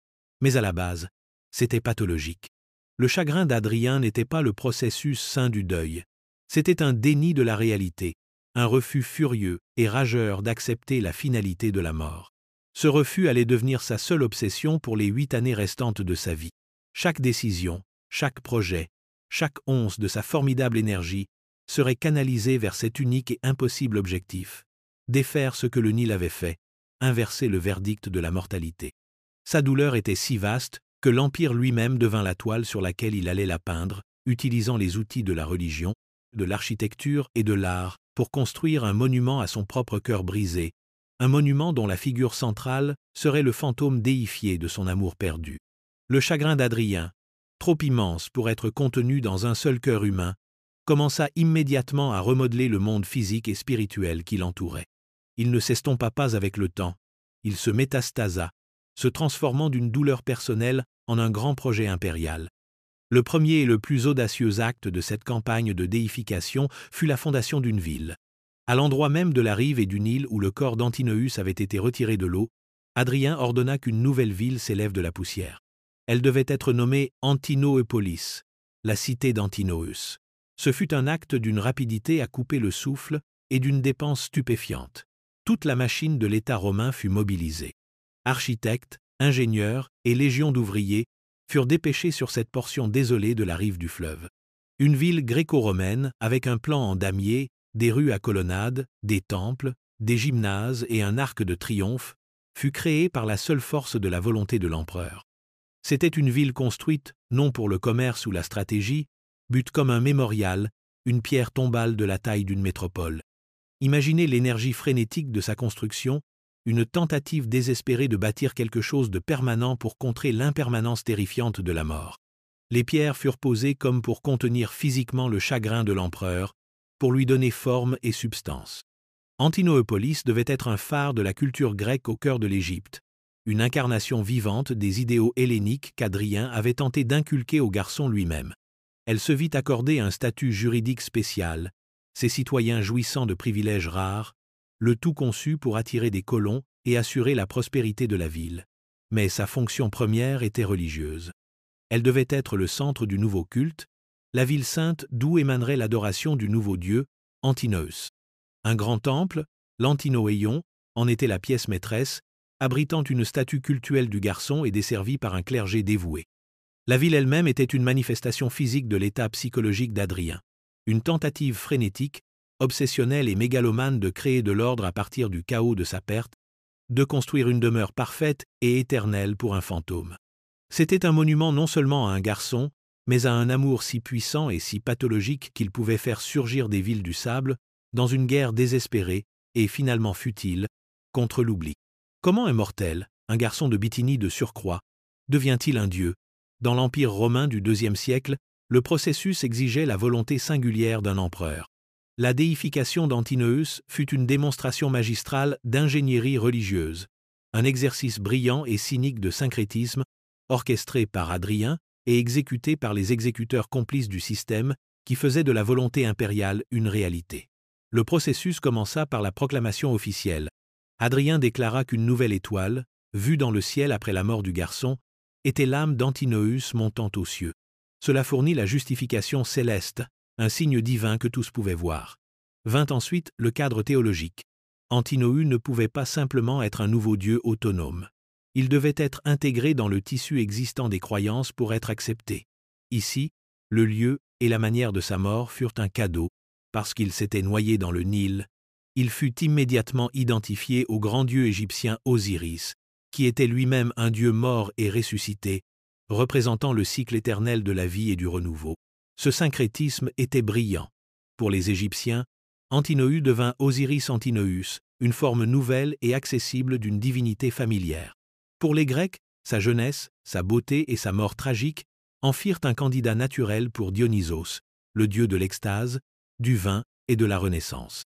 Mais à la base, c'était pathologique. Le chagrin d'Hadrien n'était pas le processus sain du deuil. C'était un déni de la réalité, un refus furieux et rageur d'accepter la finalité de la mort. Ce refus allait devenir sa seule obsession pour les 8 années restantes de sa vie. Chaque décision, chaque projet, chaque once de sa formidable énergie serait canalisée vers cet unique et impossible objectif, défaire ce que le Nil avait fait, inverser le verdict de la mortalité. Sa douleur était si vaste que l'Empire lui-même devint la toile sur laquelle il allait la peindre, utilisant les outils de la religion, de l'architecture et de l'art pour construire un monument à son propre cœur brisé, un monument dont la figure centrale serait le fantôme déifié de son amour perdu. Le chagrin d'Hadrien, trop immense pour être contenu dans un seul cœur humain, commença immédiatement à remodeler le monde physique et spirituel qui l'entourait. Il ne s'estompa pas avec le temps, il se métastasa, se transformant d'une douleur personnelle en un grand projet impérial. Le premier et le plus audacieux acte de cette campagne de déification fut la fondation d'une ville. À l'endroit même de la rive et du Nil où le corps d'Antinoüs avait été retiré de l'eau, Hadrien ordonna qu'une nouvelle ville s'élève de la poussière. Elle devait être nommée Antinoepolis, la cité d'Antinoüs. Ce fut un acte d'une rapidité à couper le souffle et d'une dépense stupéfiante. Toute la machine de l'État romain fut mobilisée. Architectes, ingénieurs et légions d'ouvriers furent dépêchés sur cette portion désolée de la rive du fleuve. Une ville gréco-romaine avec un plan en damier, des rues à colonnades, des temples, des gymnases et un arc de triomphe fut créée par la seule force de la volonté de l'empereur. C'était une ville construite, non pour le commerce ou la stratégie, but comme un mémorial, une pierre tombale de la taille d'une métropole. Imaginez l'énergie frénétique de sa construction, une tentative désespérée de bâtir quelque chose de permanent pour contrer l'impermanence terrifiante de la mort. Les pierres furent posées comme pour contenir physiquement le chagrin de l'empereur, pour lui donner forme et substance. Antinoepolis devait être un phare de la culture grecque au cœur de l'Égypte, une incarnation vivante des idéaux helléniques qu'Hadrien avait tenté d'inculquer au garçon lui-même. Elle se vit accorder un statut juridique spécial, ses citoyens jouissant de privilèges rares, le tout conçu pour attirer des colons et assurer la prospérité de la ville. Mais sa fonction première était religieuse. Elle devait être le centre du nouveau culte, la ville sainte d'où émanerait l'adoration du nouveau dieu, Antinoüs. Un grand temple, l'Antinoéion, en était la pièce maîtresse, abritant une statue cultuelle du garçon et desservie par un clergé dévoué. La ville elle-même était une manifestation physique de l'état psychologique d'Hadrien, une tentative frénétique, obsessionnel et mégalomane de créer de l'ordre à partir du chaos de sa perte, de construire une demeure parfaite et éternelle pour un fantôme. C'était un monument non seulement à un garçon, mais à un amour si puissant et si pathologique qu'il pouvait faire surgir des villes du sable dans une guerre désespérée et finalement futile contre l'oubli. Comment un mortel, un garçon de Bithynie de surcroît, devient-il un dieu? Dans l'Empire romain du IIe siècle, le processus exigeait la volonté singulière d'un empereur. La déification d'Antinous fut une démonstration magistrale d'ingénierie religieuse, un exercice brillant et cynique de syncrétisme, orchestré par Hadrien et exécuté par les exécuteurs complices du système qui faisait de la volonté impériale une réalité. Le processus commença par la proclamation officielle. Hadrien déclara qu'une nouvelle étoile, vue dans le ciel après la mort du garçon, était l'âme d'Antinous montant aux cieux. Cela fournit la justification céleste, un signe divin que tous pouvaient voir. Vint ensuite le cadre théologique. Antinous ne pouvait pas simplement être un nouveau dieu autonome. Il devait être intégré dans le tissu existant des croyances pour être accepté. Ici, le lieu et la manière de sa mort furent un cadeau, parce qu'il s'était noyé dans le Nil. Il fut immédiatement identifié au grand dieu égyptien Osiris, qui était lui-même un dieu mort et ressuscité, représentant le cycle éternel de la vie et du renouveau. Ce syncrétisme était brillant. Pour les Égyptiens, Antinous devint Osiris Antinous, une forme nouvelle et accessible d'une divinité familière. Pour les Grecs, sa jeunesse, sa beauté et sa mort tragique en firent un candidat naturel pour Dionysos, le dieu de l'extase, du vin et de la Renaissance.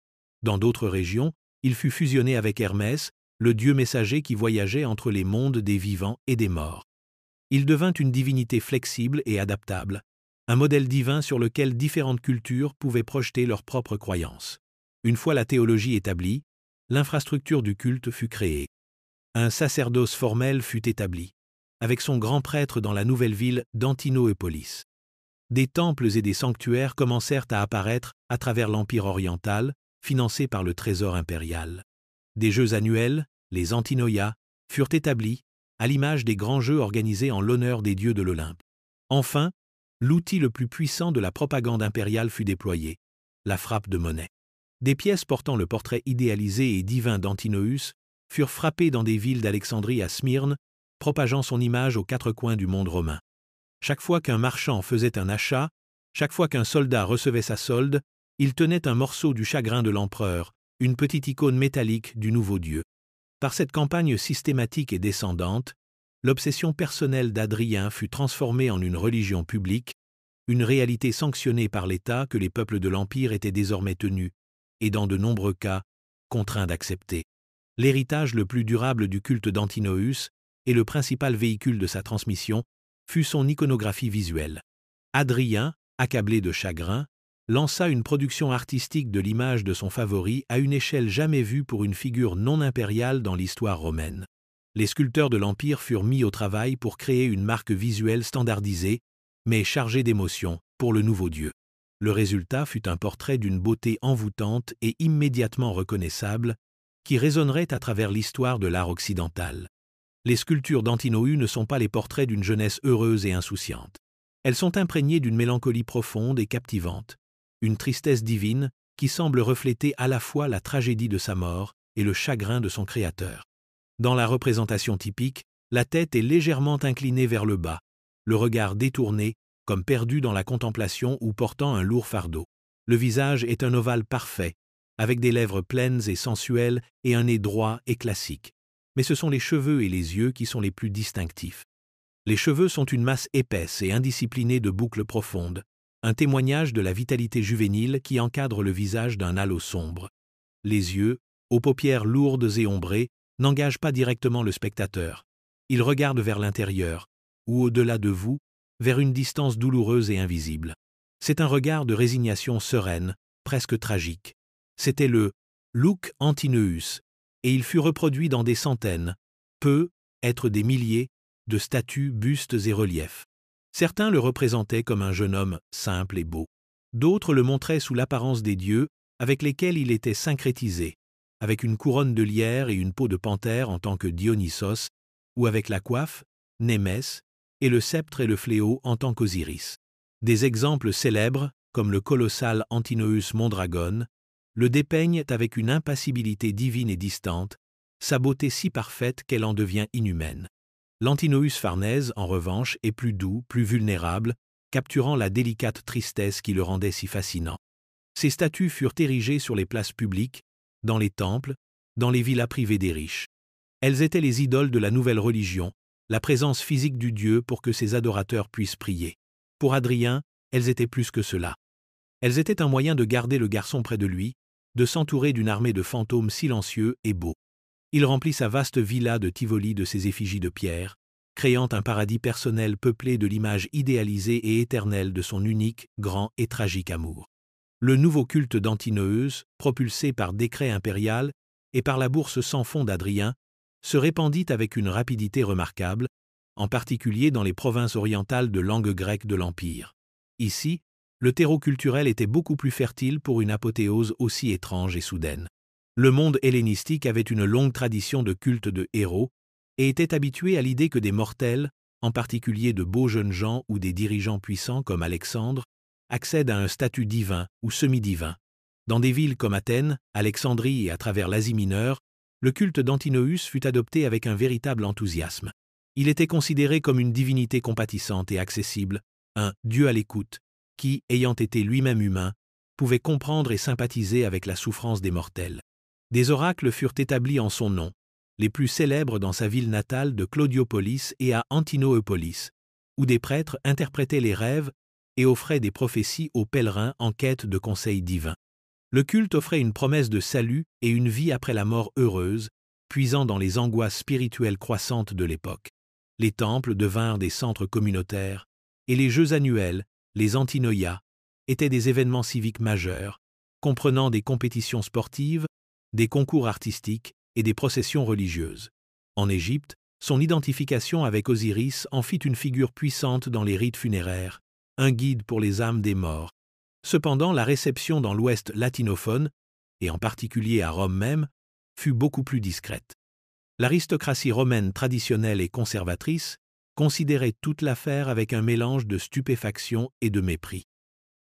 Dans d'autres régions, il fut fusionné avec Hermès, le dieu messager qui voyageait entre les mondes des vivants et des morts. Il devint une divinité flexible et adaptable, un modèle divin sur lequel différentes cultures pouvaient projeter leurs propres croyances. Une fois la théologie établie, l'infrastructure du culte fut créée. Un sacerdoce formel fut établi, avec son grand prêtre dans la nouvelle ville d'Antinoépolis. Des temples et des sanctuaires commencèrent à apparaître à travers l'Empire oriental, financés par le trésor impérial. Des jeux annuels, les Antinoia, furent établis, à l'image des grands jeux organisés en l'honneur des dieux de l'Olympe. Enfin, l'outil le plus puissant de la propagande impériale fut déployé, la frappe de monnaie. Des pièces portant le portrait idéalisé et divin d'Antinous furent frappées dans des villes d'Alexandrie à Smyrne, propageant son image aux quatre coins du monde romain. Chaque fois qu'un marchand faisait un achat, chaque fois qu'un soldat recevait sa solde, il tenait un morceau du chagrin de l'empereur, une petite icône métallique du nouveau dieu. Par cette campagne systématique et descendante, l'obsession personnelle d'Hadrien fut transformée en une religion publique, une réalité sanctionnée par l'État que les peuples de l'Empire étaient désormais tenus, et dans de nombreux cas, contraints d'accepter. L'héritage le plus durable du culte d'Antinous, et le principal véhicule de sa transmission, fut son iconographie visuelle. Hadrien, accablé de chagrin, lança une production artistique de l'image de son favori à une échelle jamais vue pour une figure non impériale dans l'histoire romaine. Les sculpteurs de l'Empire furent mis au travail pour créer une marque visuelle standardisée, mais chargée d'émotion, pour le nouveau dieu. Le résultat fut un portrait d'une beauté envoûtante et immédiatement reconnaissable, qui résonnerait à travers l'histoire de l'art occidental. Les sculptures d'Antinous ne sont pas les portraits d'une jeunesse heureuse et insouciante. Elles sont imprégnées d'une mélancolie profonde et captivante, une tristesse divine qui semble refléter à la fois la tragédie de sa mort et le chagrin de son créateur. Dans la représentation typique, la tête est légèrement inclinée vers le bas, le regard détourné, comme perdu dans la contemplation ou portant un lourd fardeau. Le visage est un ovale parfait, avec des lèvres pleines et sensuelles et un nez droit et classique. Mais ce sont les cheveux et les yeux qui sont les plus distinctifs. Les cheveux sont une masse épaisse et indisciplinée de boucles profondes, un témoignage de la vitalité juvénile qui encadre le visage d'un halo sombre. Les yeux, aux paupières lourdes et ombrées, n'engagent pas directement le spectateur. Ils regardent vers l'intérieur, ou au-delà de vous, vers une distance douloureuse et invisible. C'est un regard de résignation sereine, presque tragique. C'était le « look Antinous », et il fut reproduit dans des centaines, peu, être des milliers, de statues, bustes et reliefs. Certains le représentaient comme un jeune homme simple et beau. D'autres le montraient sous l'apparence des dieux avec lesquels il était syncrétisé, avec une couronne de lierre et une peau de panthère en tant que Dionysos, ou avec la coiffe, Némès, et le sceptre et le fléau en tant qu'Osiris. Des exemples célèbres, comme le colossal Antinous Mondragone, le dépeignent avec une impassibilité divine et distante, sa beauté si parfaite qu'elle en devient inhumaine. L'Antinoüs Farnèse, en revanche, est plus doux, plus vulnérable, capturant la délicate tristesse qui le rendait si fascinant. Ces statues furent érigées sur les places publiques, dans les temples, dans les villas privées des riches. Elles étaient les idoles de la nouvelle religion, la présence physique du Dieu pour que ses adorateurs puissent prier. Pour Hadrien, elles étaient plus que cela. Elles étaient un moyen de garder le garçon près de lui, de s'entourer d'une armée de fantômes silencieux et beaux. Il remplit sa vaste villa de Tivoli de ses effigies de pierre, créant un paradis personnel peuplé de l'image idéalisée et éternelle de son unique, grand et tragique amour. Le nouveau culte d'Antinoüs, propulsé par décret impérial et par la bourse sans fond d'Hadrien, se répandit avec une rapidité remarquable, en particulier dans les provinces orientales de langue grecque de l'Empire. Ici, le terreau culturel était beaucoup plus fertile pour une apothéose aussi étrange et soudaine. Le monde hellénistique avait une longue tradition de culte de héros et était habitué à l'idée que des mortels, en particulier de beaux jeunes gens ou des dirigeants puissants comme Alexandre, accèdent à un statut divin ou semi-divin. Dans des villes comme Athènes, Alexandrie et à travers l'Asie mineure, le culte d'Antinoüs fut adopté avec un véritable enthousiasme. Il était considéré comme une divinité compatissante et accessible, un « Dieu à l'écoute », qui, ayant été lui-même humain, pouvait comprendre et sympathiser avec la souffrance des mortels. Des oracles furent établis en son nom, les plus célèbres dans sa ville natale de Claudiopolis et à Antinoepolis, où des prêtres interprétaient les rêves et offraient des prophéties aux pèlerins en quête de conseils divins. Le culte offrait une promesse de salut et une vie après la mort heureuse, puisant dans les angoisses spirituelles croissantes de l'époque. Les temples devinrent des centres communautaires, et les jeux annuels, les antinoïas, étaient des événements civiques majeurs, comprenant des compétitions sportives, des concours artistiques et des processions religieuses. En Égypte, son identification avec Osiris en fit une figure puissante dans les rites funéraires, un guide pour les âmes des morts. Cependant, la réception dans l'Ouest latinophone, et en particulier à Rome même, fut beaucoup plus discrète. L'aristocratie romaine traditionnelle et conservatrice considérait toute l'affaire avec un mélange de stupéfaction et de mépris.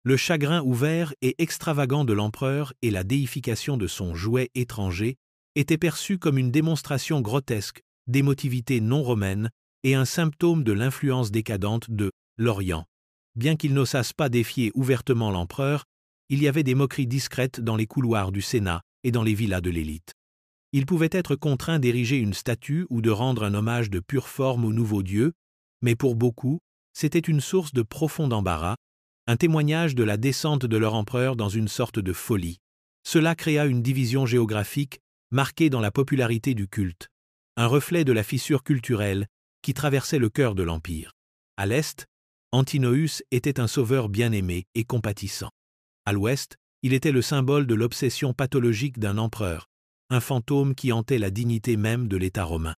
Le chagrin ouvert et extravagant de l'empereur et la déification de son jouet étranger étaient perçus comme une démonstration grotesque d'émotivité non romaine et un symptôme de l'influence décadente de l'Orient. Bien qu'ils n'osassent pas défier ouvertement l'empereur, il y avait des moqueries discrètes dans les couloirs du Sénat et dans les villas de l'élite. Ils pouvaient être contraints d'ériger une statue ou de rendre un hommage de pure forme au nouveau dieu, mais pour beaucoup, c'était une source de profond embarras, un témoignage de la descente de leur empereur dans une sorte de folie. Cela créa une division géographique marquée dans la popularité du culte, un reflet de la fissure culturelle qui traversait le cœur de l'Empire. À l'Est, Antinoüs était un sauveur bien-aimé et compatissant. À l'Ouest, il était le symbole de l'obsession pathologique d'un empereur, un fantôme qui hantait la dignité même de l'État romain.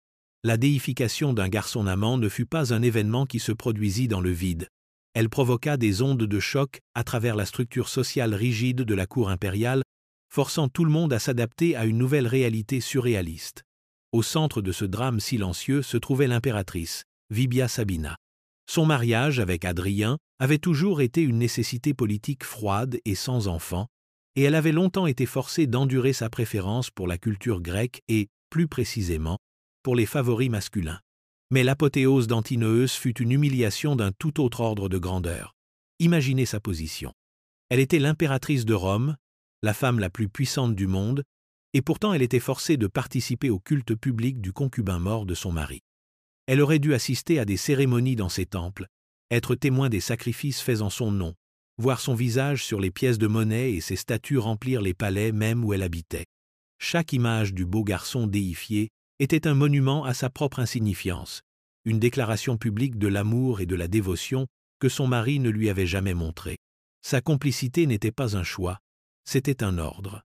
La déification d'un garçon amant ne fut pas un événement qui se produisit dans le vide. Elle provoqua des ondes de choc à travers la structure sociale rigide de la cour impériale, forçant tout le monde à s'adapter à une nouvelle réalité surréaliste. Au centre de ce drame silencieux se trouvait l'impératrice, Vibia Sabina. Son mariage avec Hadrien avait toujours été une nécessité politique froide et sans enfant, et elle avait longtemps été forcée d'endurer sa préférence pour la culture grecque et, plus précisément, pour les favoris masculins. Mais l'apothéose d'Antinoüs fut une humiliation d'un tout autre ordre de grandeur. Imaginez sa position. Elle était l'impératrice de Rome, la femme la plus puissante du monde, et pourtant elle était forcée de participer au culte public du concubin mort de son mari. Elle aurait dû assister à des cérémonies dans ses temples, être témoin des sacrifices faits en son nom, voir son visage sur les pièces de monnaie et ses statues remplir les palais même où elle habitait. Chaque image du beau garçon déifié était un monument à sa propre insignifiance, une déclaration publique de l'amour et de la dévotion que son mari ne lui avait jamais montré. Sa complicité n'était pas un choix, c'était un ordre.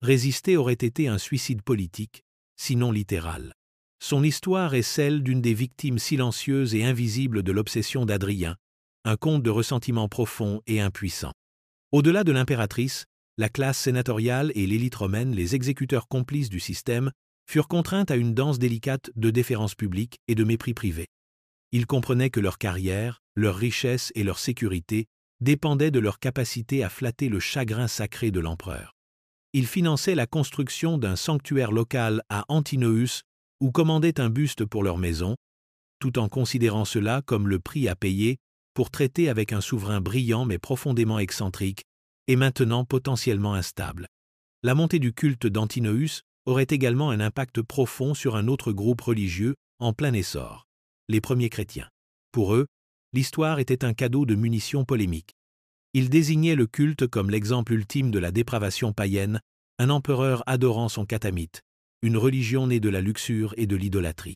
Résister aurait été un suicide politique, sinon littéral. Son histoire est celle d'une des victimes silencieuses et invisibles de l'obsession d'Hadrien, un conte de ressentiment profond et impuissant. Au-delà de l'impératrice, la classe sénatoriale et l'élite romaine, les exécuteurs complices du système, furent contraintes à une danse délicate de déférence publique et de mépris privé. Ils comprenaient que leur carrière, leur richesse et leur sécurité dépendaient de leur capacité à flatter le chagrin sacré de l'empereur. Il finançait la construction d'un sanctuaire local à Antinoüs ou commandait un buste pour leur maison, tout en considérant cela comme le prix à payer pour traiter avec un souverain brillant mais profondément excentrique et maintenant potentiellement instable. La montée du culte d'Antinoüs aurait également un impact profond sur un autre groupe religieux en plein essor, les premiers chrétiens. Pour eux, l'histoire était un cadeau de munitions polémiques. Ils désignaient le culte comme l'exemple ultime de la dépravation païenne, un empereur adorant son catamite, une religion née de la luxure et de l'idolâtrie.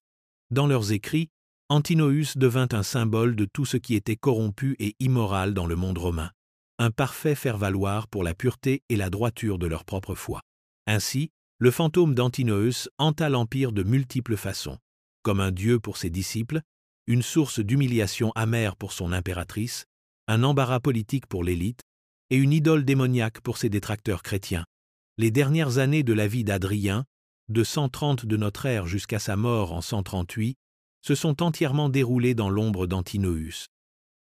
Dans leurs écrits, Antinoüs devint un symbole de tout ce qui était corrompu et immoral dans le monde romain, un parfait faire-valoir pour la pureté et la droiture de leur propre foi. Ainsi, le fantôme d'Antinoüs hanta l'empire de multiples façons, comme un dieu pour ses disciples, une source d'humiliation amère pour son impératrice, un embarras politique pour l'élite, et une idole démoniaque pour ses détracteurs chrétiens. Les dernières années de la vie d'Adrien, de 130 de notre ère jusqu'à sa mort en 138, se sont entièrement déroulées dans l'ombre d'Antinoüs.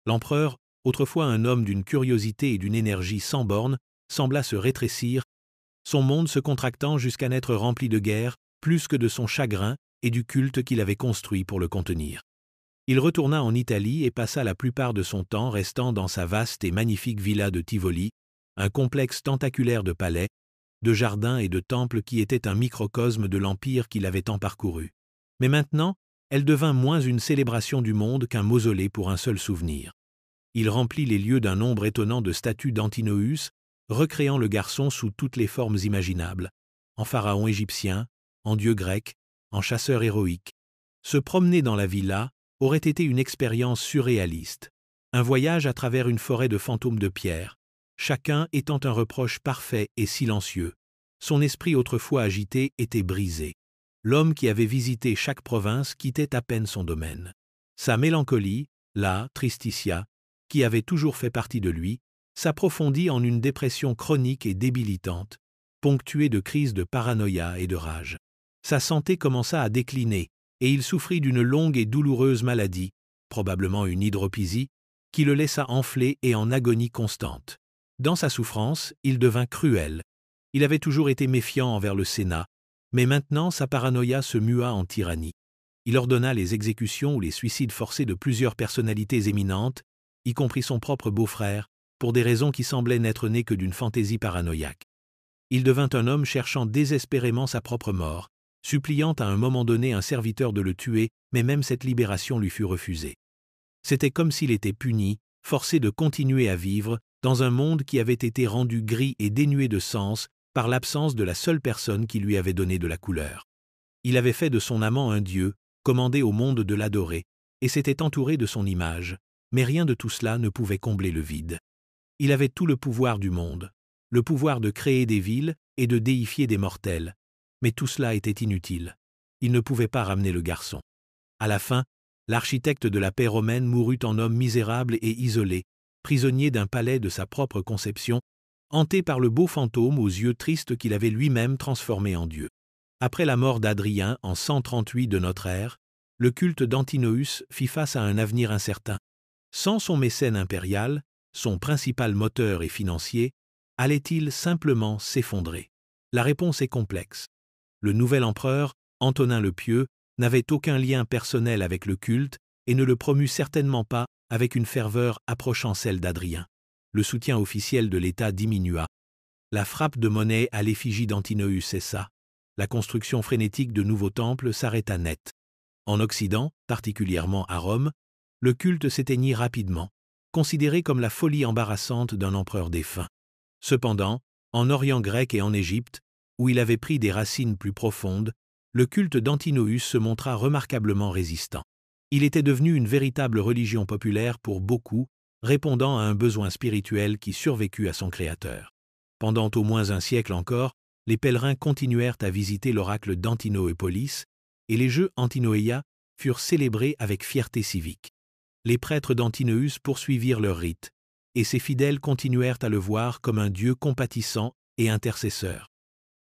L'empereur, autrefois un homme d'une curiosité et d'une énergie sans bornes, sembla se rétrécir, son monde se contractant jusqu'à n'être rempli de guerre, plus que de son chagrin et du culte qu'il avait construit pour le contenir. Il retourna en Italie et passa la plupart de son temps restant dans sa vaste et magnifique villa de Tivoli, un complexe tentaculaire de palais, de jardins et de temples qui était un microcosme de l'empire qu'il avait tant parcouru. Mais maintenant, elle devint moins une célébration du monde qu'un mausolée pour un seul souvenir. Il remplit les lieux d'un nombre étonnant de statues d'Antinoüs, recréant le garçon sous toutes les formes imaginables, en pharaon égyptien, en dieu grec, en chasseur héroïque. Se promener dans la villa aurait été une expérience surréaliste, un voyage à travers une forêt de fantômes de pierre, chacun étant un reproche parfait et silencieux. Son esprit autrefois agité était brisé. L'homme qui avait visité chaque province quittait à peine son domaine. Sa mélancolie, la tristitia, qui avait toujours fait partie de lui, s'approfondit en une dépression chronique et débilitante, ponctuée de crises de paranoïa et de rage. Sa santé commença à décliner, et il souffrit d'une longue et douloureuse maladie, probablement une hydropisie, qui le laissa enflé et en agonie constante. Dans sa souffrance, il devint cruel. Il avait toujours été méfiant envers le Sénat, mais maintenant sa paranoïa se mua en tyrannie. Il ordonna les exécutions ou les suicides forcés de plusieurs personnalités éminentes, y compris son propre beau-frère, pour des raisons qui semblaient n'être nées que d'une fantaisie paranoïaque. Il devint un homme cherchant désespérément sa propre mort, suppliant à un moment donné un serviteur de le tuer, mais même cette libération lui fut refusée. C'était comme s'il était puni, forcé de continuer à vivre, dans un monde qui avait été rendu gris et dénué de sens par l'absence de la seule personne qui lui avait donné de la couleur. Il avait fait de son amant un dieu, commandé au monde de l'adorer, et s'était entouré de son image, mais rien de tout cela ne pouvait combler le vide. Il avait tout le pouvoir du monde, le pouvoir de créer des villes et de déifier des mortels, mais tout cela était inutile. Il ne pouvait pas ramener le garçon. À la fin, l'architecte de la paix romaine mourut en homme misérable et isolé, prisonnier d'un palais de sa propre conception, hanté par le beau fantôme aux yeux tristes qu'il avait lui-même transformé en Dieu. Après la mort d'Adrien en 138 de notre ère, le culte d'Antinoüs fit face à un avenir incertain. Sans son mécène impérial, son principal moteur et financier, allait-il simplement s'effondrer? La réponse est complexe. Le nouvel empereur, Antonin le Pieux, n'avait aucun lien personnel avec le culte et ne le promut certainement pas avec une ferveur approchant celle d'Adrien. Le soutien officiel de l'État diminua. La frappe de monnaie à l'effigie d'Antinoüs cessa. La construction frénétique de nouveaux temples s'arrêta net. En Occident, particulièrement à Rome, le culte s'éteignit rapidement, considéré comme la folie embarrassante d'un empereur défunt. Cependant, en Orient grec et en Égypte, où il avait pris des racines plus profondes, le culte d'Antinoüs se montra remarquablement résistant. Il était devenu une véritable religion populaire pour beaucoup, répondant à un besoin spirituel qui survécut à son créateur. Pendant au moins un siècle encore, les pèlerins continuèrent à visiter l'oracle d'Antinoépolis, et les Jeux Antinoéia furent célébrés avec fierté civique. Les prêtres d'Antinoüs poursuivirent leur rite, et ses fidèles continuèrent à le voir comme un dieu compatissant et intercesseur.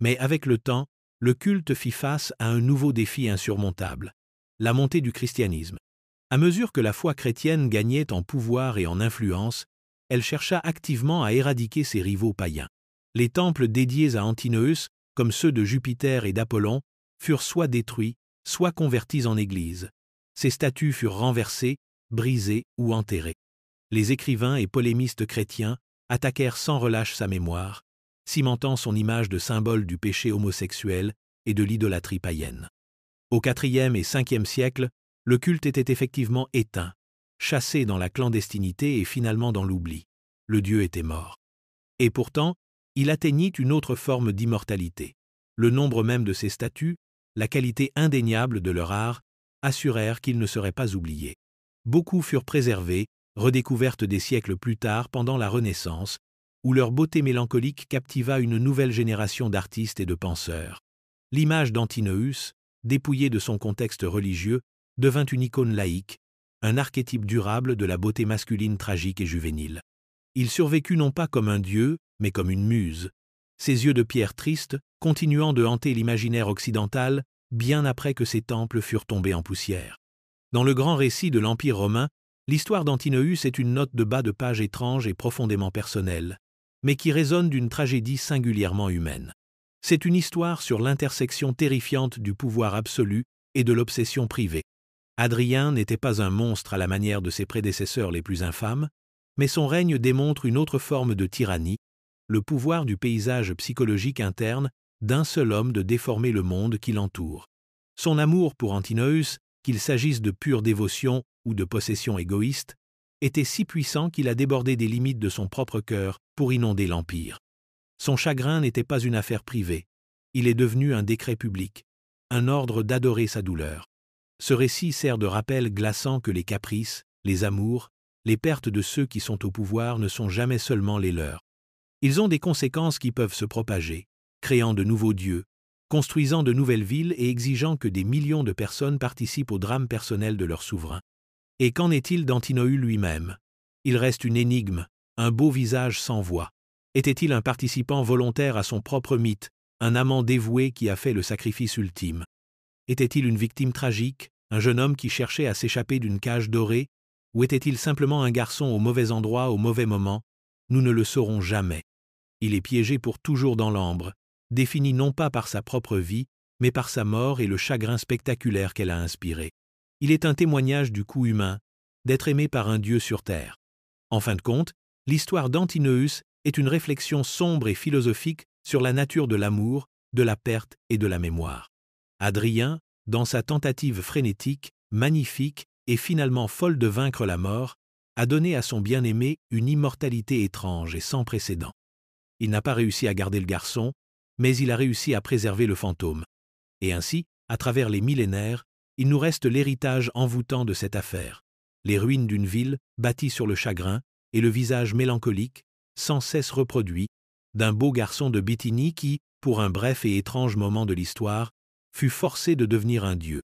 Mais avec le temps, le culte fit face à un nouveau défi insurmontable, la montée du christianisme. À mesure que la foi chrétienne gagnait en pouvoir et en influence, elle chercha activement à éradiquer ses rivaux païens. Les temples dédiés à Antinous, comme ceux de Jupiter et d'Apollon, furent soit détruits, soit convertis en églises. Ces statues furent renversées, brisées ou enterrées. Les écrivains et polémistes chrétiens attaquèrent sans relâche sa mémoire, cimentant son image de symbole du péché homosexuel et de l'idolâtrie païenne. Au IVe et Ve siècle, le culte était effectivement éteint, chassé dans la clandestinité et finalement dans l'oubli. Le dieu était mort. Et pourtant, il atteignit une autre forme d'immortalité. Le nombre même de ses statues, la qualité indéniable de leur art, assurèrent qu'ils ne seraient pas oubliés. Beaucoup furent préservés, redécouvertes des siècles plus tard pendant la Renaissance, où leur beauté mélancolique captiva une nouvelle génération d'artistes et de penseurs. L'image d'Antinous, dépouillée de son contexte religieux, devint une icône laïque, un archétype durable de la beauté masculine tragique et juvénile. Il survécut non pas comme un dieu, mais comme une muse, ses yeux de pierre triste continuant de hanter l'imaginaire occidental bien après que ses temples furent tombés en poussière. Dans le grand récit de l'Empire romain, l'histoire d'Antinous est une note de bas de page étrange et profondément personnelle, mais qui résonne d'une tragédie singulièrement humaine. C'est une histoire sur l'intersection terrifiante du pouvoir absolu et de l'obsession privée. Hadrien n'était pas un monstre à la manière de ses prédécesseurs les plus infâmes, mais son règne démontre une autre forme de tyrannie, le pouvoir du paysage psychologique interne d'un seul homme de déformer le monde qui l'entoure. Son amour pour Antinous, qu'il s'agisse de pure dévotion ou de possession égoïste, était si puissant qu'il a débordé des limites de son propre cœur pour inonder l'Empire. Son chagrin n'était pas une affaire privée, il est devenu un décret public, un ordre d'adorer sa douleur. Ce récit sert de rappel glaçant que les caprices, les amours, les pertes de ceux qui sont au pouvoir ne sont jamais seulement les leurs. Ils ont des conséquences qui peuvent se propager, créant de nouveaux dieux, construisant de nouvelles villes et exigeant que des millions de personnes participent au drame personnel de leur souverain. Et qu'en est-il d'Antinous lui-même? Il reste une énigme, un beau visage sans voix. Était-il un participant volontaire à son propre mythe, un amant dévoué qui a fait le sacrifice ultime? Était-il une victime tragique, un jeune homme qui cherchait à s'échapper d'une cage dorée, ou était-il simplement un garçon au mauvais endroit au mauvais moment? Nous ne le saurons jamais. Il est piégé pour toujours dans l'ambre, défini non pas par sa propre vie, mais par sa mort et le chagrin spectaculaire qu'elle a inspiré. Il est un témoignage du coût humain, d'être aimé par un dieu sur terre. En fin de compte, l'histoire d'Antinous est une réflexion sombre et philosophique sur la nature de l'amour, de la perte et de la mémoire. Hadrien, dans sa tentative frénétique, magnifique et finalement folle de vaincre la mort, a donné à son bien-aimé une immortalité étrange et sans précédent. Il n'a pas réussi à garder le garçon, mais il a réussi à préserver le fantôme. Et ainsi, à travers les millénaires, il nous reste l'héritage envoûtant de cette affaire, les ruines d'une ville bâtie sur le chagrin et le visage mélancolique, sans cesse reproduit, d'un beau garçon de Bithynie qui, pour un bref et étrange moment de l'histoire, fut forcé de devenir un dieu.